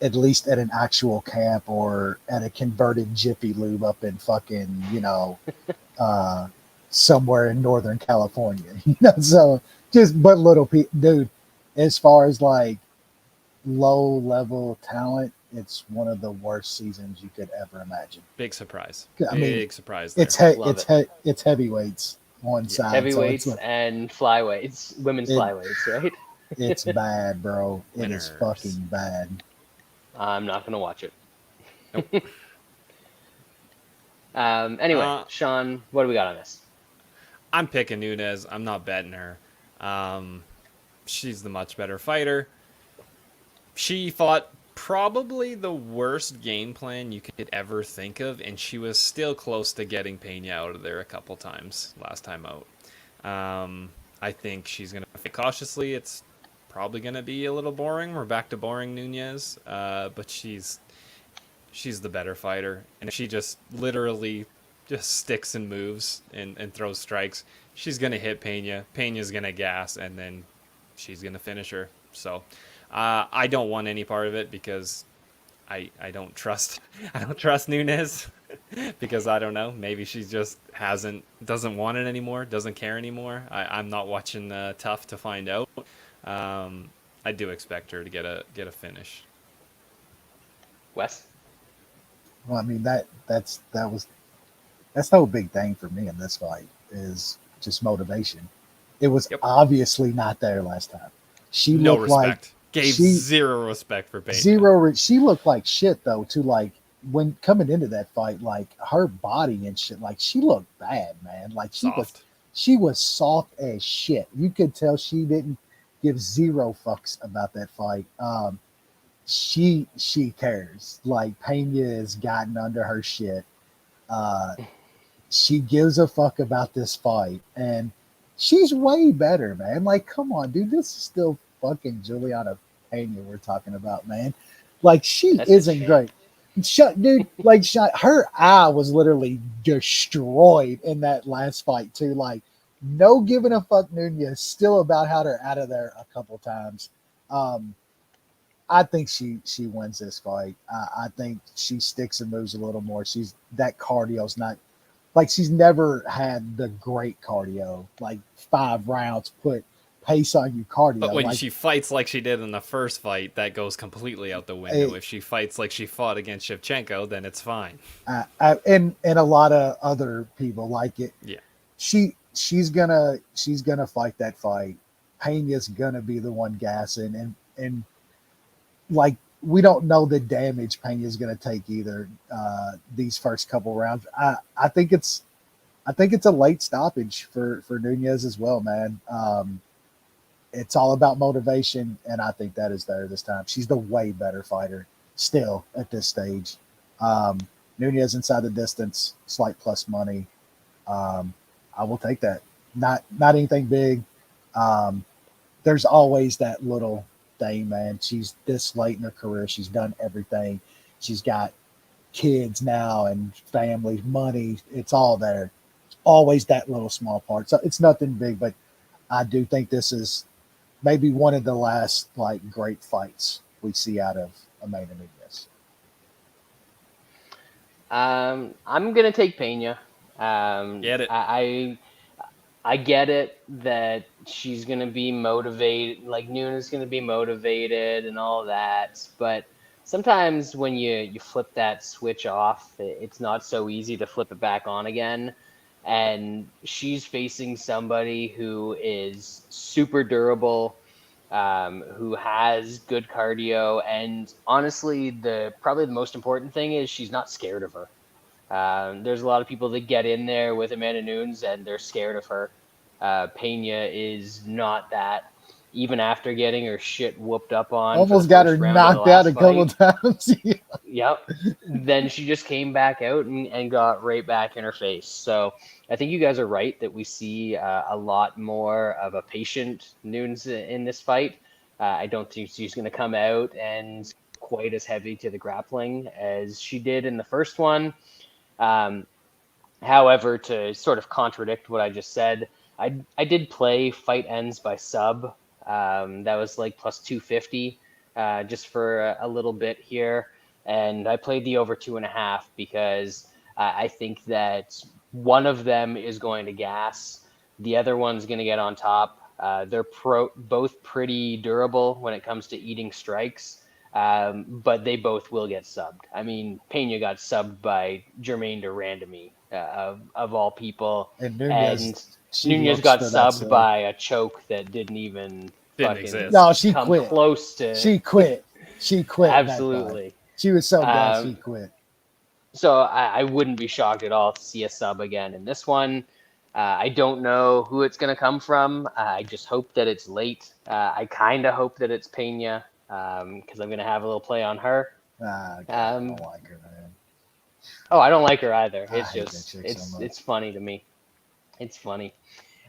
at least at an actual camp or at a converted Jiffy Lube up in fucking uh, somewhere in Northern California. So just but dude. As far as like low level talent, it's one of the worst seasons you could ever imagine. Big surprise. I mean, Big surprise there. Love it's heavyweights on Yeah. side, so it's Heavyweights like and flyweights, women's it, flyweights, right? it's bad, bro. It is Winners. fucking bad. I'm not gonna watch it. Nope. Anyway, Sean, what do we got on this? I'm picking Nunes. I'm not betting her. She's the much better fighter. She fought probably the worst game plan you could ever think of, and she was still close to getting Peña out of there a couple times last time out. I think she's going to fight cautiously. It's probably going to be a little boring. We're back to boring Nunes, but she's the better fighter, and if she just literally just sticks and moves and throws strikes, she's going to hit Peña. Peña's going to gas, and then she's going to finish her. So I don't want any part of it because I don't trust Nunes because I don't know. Maybe she just doesn't want it anymore, doesn't care anymore. I'm not watching Tough to find out. I do expect her to get a finish. Wes? Well, I mean that's the whole big thing for me in this fight is just motivation. It was Yep. obviously not there last time. She No looked respect. like Gave zero respect for Peña. zero. She looked like shit though. To like when coming into that fight, like her body and shit, like she looked bad, man. Like Soft. she was soft as shit. You could tell she didn't give zero fucks about that fight. She cares. Like Peña has gotten under her shit. She gives a fuck about this fight, and she's way better, man. Like, come on, dude, this is still fucking Juliana Pena we're talking about, man. Like, she That's a isn't shame. great. Shut, dude. Like, her eye was literally destroyed in that last fight too. Like, no giving a fuck. Nunes still about had her out of there a couple times. I think she wins this fight. I think she sticks and moves a little more. That cardio's not like she's never had the great cardio. Like 5 rounds put pace on you cardio. But when like, she fights like she did in the first fight, that goes completely out the window. If she fights like she fought against Shevchenko, then it's fine. and a lot of other people like it. Yeah. She's gonna fight that fight. Peña's gonna be the one gassing and like we don't know the damage Peña's gonna take either. These first couple rounds, I think it's a late stoppage for Nunes as well, man. It's all about motivation, and I think that is there this time. She's the way better fighter still at this stage. Nunes inside the distance, slight plus money. I will take that. Not anything big. There's always that little thing, man. She's this late in her career. She's done everything. She's got kids now and family, money. It's all there. It's always that little small part. So it's nothing big, but I do think this is maybe one of the last like great fights we see out of Amanda Nunes. I'm gonna take Peña. Get it. I get it that she's gonna be motivated, like Nunes is gonna be motivated and all that, but sometimes when you flip that switch off, it's not so easy to flip it back on again. And she's facing somebody who is super durable, who has good cardio, and honestly, probably the most important thing is she's not scared of her. There's a lot of people that get in there with Amanda Nunes and they're scared of her. Pena is not that. Even after getting her shit whooped up on, Almost got her knocked out a couple times. Yep. Then she just came back out and got right back in her face. So I think you guys are right that we see a lot more of a patient Nunes in this fight. I don't think she's going to come out and quite as heavy to the grappling as she did in the first one. However, to sort of contradict what I just said, I did play fight ends by sub. That was like plus 250 just for a little bit here. And I played the over 2.5 because I think that one of them is going to gas. The other one's going to get on top. They're both pretty durable when it comes to eating strikes. But they both will get subbed. I mean, Pena got subbed by Jermaine Durandamy, of all people. And Nunes got subbed by a choke that didn't even exist. No, she come quit. Close to. She quit. She quit. Absolutely. She was so bad she quit. So I wouldn't be shocked at all to see a sub again in this one. I don't know who it's going to come from. I just hope that it's late. I kind of hope that it's Pena. Because I'm going to have a little play on her. I don't like her, man. Oh, I don't like her either. It's hate just, that chick so much. it's funny to me. It's funny.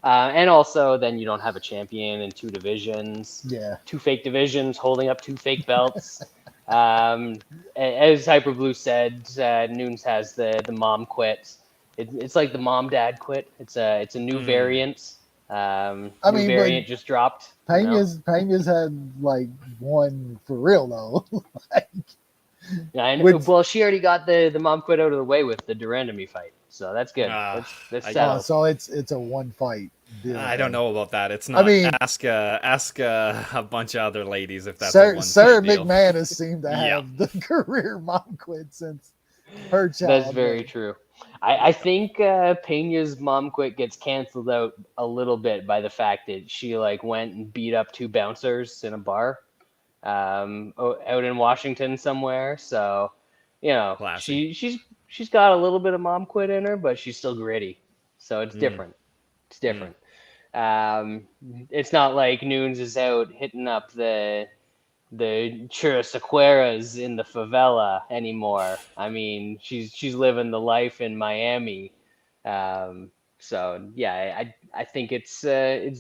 And also, then you don't have a champion in 2 divisions. Yeah. 2 fake divisions holding up 2 fake belts. As Hyperblue said, Nunes has the mom quit. It's like the mom dad quit. It's a new variant. Variant just dropped. Peña's had like one for real though. Yeah, I know. Well, she already got the mom quit out of the way with the Durandamy fight, so that's good. That's settled. So it's a one fight deal. I don't know about that. It's not. I mean, ask a bunch of other ladies if that's Sarah a one deal. McMahon has seemed to have the career mom quit since her child. That's very true. I think Peña's mom quit gets canceled out a little bit by the fact that she like went and beat up 2 bouncers in a bar out in Washington somewhere. So, you know, she's got a little bit of mom quit in her, but she's still gritty. So it's different. It's different. It's not like Nunes is out hitting up the Churrasqueras in the favela anymore. I mean, she's living the life in Miami. So yeah, I think it's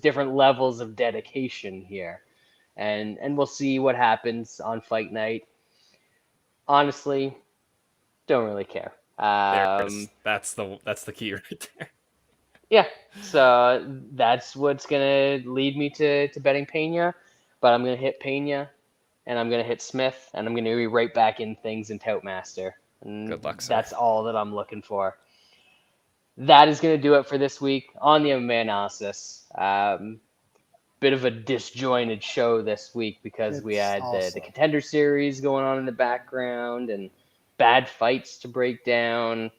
different levels of dedication here, and we'll see what happens on fight night. Honestly, don't really care. That's the key right there. Yeah, so that's what's gonna lead me to betting Pena, but I'm gonna hit Pena. And I'm going to hit Smith, and I'm going to be right back in things in Toutmaster. And good luck, sir. That's all that I'm looking for. That is going to do it for this week on the MMA Analysis. Bit of a disjointed show this week because we had the Contender Series going on in the background and bad fights to break down.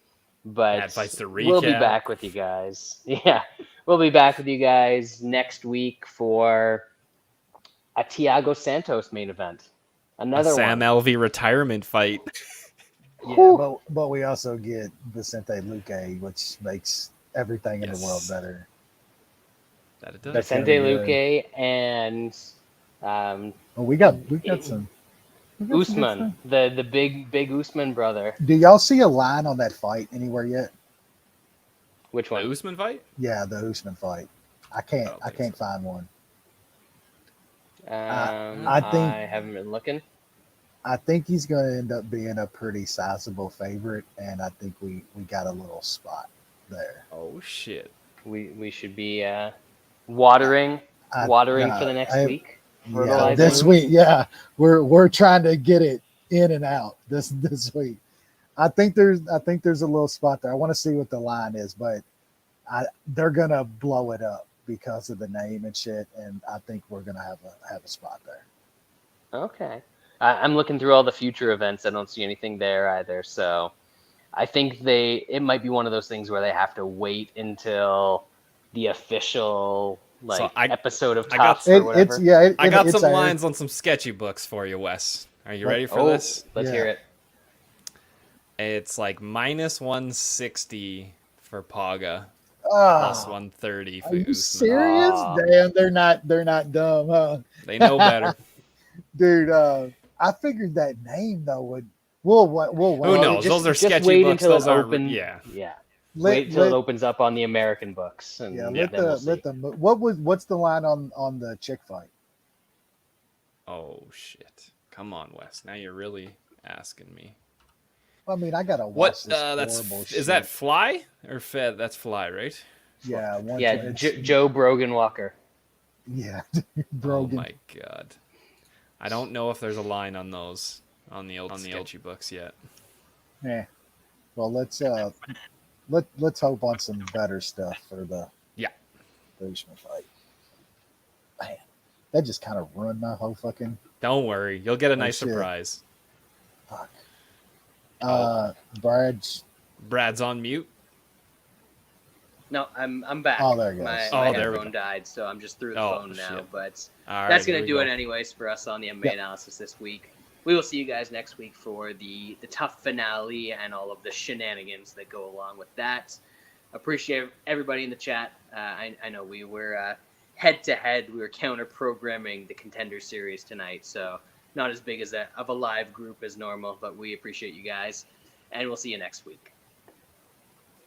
But bad fights to recap. We'll be back with you guys. Yeah, we'll be back with you guys next week for a Thiago Santos main event. Another Sam Alvey retirement fight. Yeah, but we also get Vicente Luque, which makes everything in the world better. That it does. Vicente Luque and we got some Usman, the big Usman brother. Do y'all see a line on that fight anywhere yet? Which one? The Usman fight? Yeah, the Usman fight. I can't find one. I haven't been looking. I think he's going to end up being a pretty sizable favorite, and I think we got a little spot there. Oh shit! We should be watering for the next week. Yeah, this week, yeah, we're trying to get it in and out this week. I think there's a little spot there. I want to see what the line is, but they're gonna blow it up because of the name and shit, and I think we're gonna have a spot there. Okay, I'm looking through all the future events. I don't see anything there either. So I think it might be one of those things where they have to wait until the official like I episode of I got- Tops or whatever. I got it's some aired. lines on some sketchy books for you, Wes. Are you ready for Oh, this? let's Yeah. hear it. It's like minus 160 for Paga, Oh, plus 130 for are you Usman. serious? Aw. Damn, they're not dumb, huh? They know better. Dude, I figured that name though would we'll wait. Who knows? Those are sketchy wait books. until Those it are opens. yeah. Wait until it opens up on the American books, and let then we'll see. the what's the line on the chick fight? Oh shit! Come on, Wes. Now you're really asking me. I mean, I gotta What? watch this That's horrible is that shit. Fly or Fed? That's Fly, right? Yeah, Yeah, Joe Brogan Walker. yeah, Oh Brogan. my god! I don't know if there's a line on those on the old sketchy books yet. Yeah. Well, let's hope on some better stuff for the Usman fight. Man, that just kind of ruined my whole fucking Don't worry, you'll get a nice shit. surprise. fuck. Brad's on mute. No, I'm back. Oh, there he goes. My Oh, there we headphone died, so I'm just through the Oh, phone now. shit. But All right, that's here gonna we do go. it anyways for us on the MMA analysis this week. We will see you guys next week for the tough finale and all of the shenanigans that go along with that. Appreciate everybody in the chat. I know we were head to head. We were counter programming the Contender Series tonight, so not as big of a live group as normal. But we appreciate you guys, and we'll see you next week.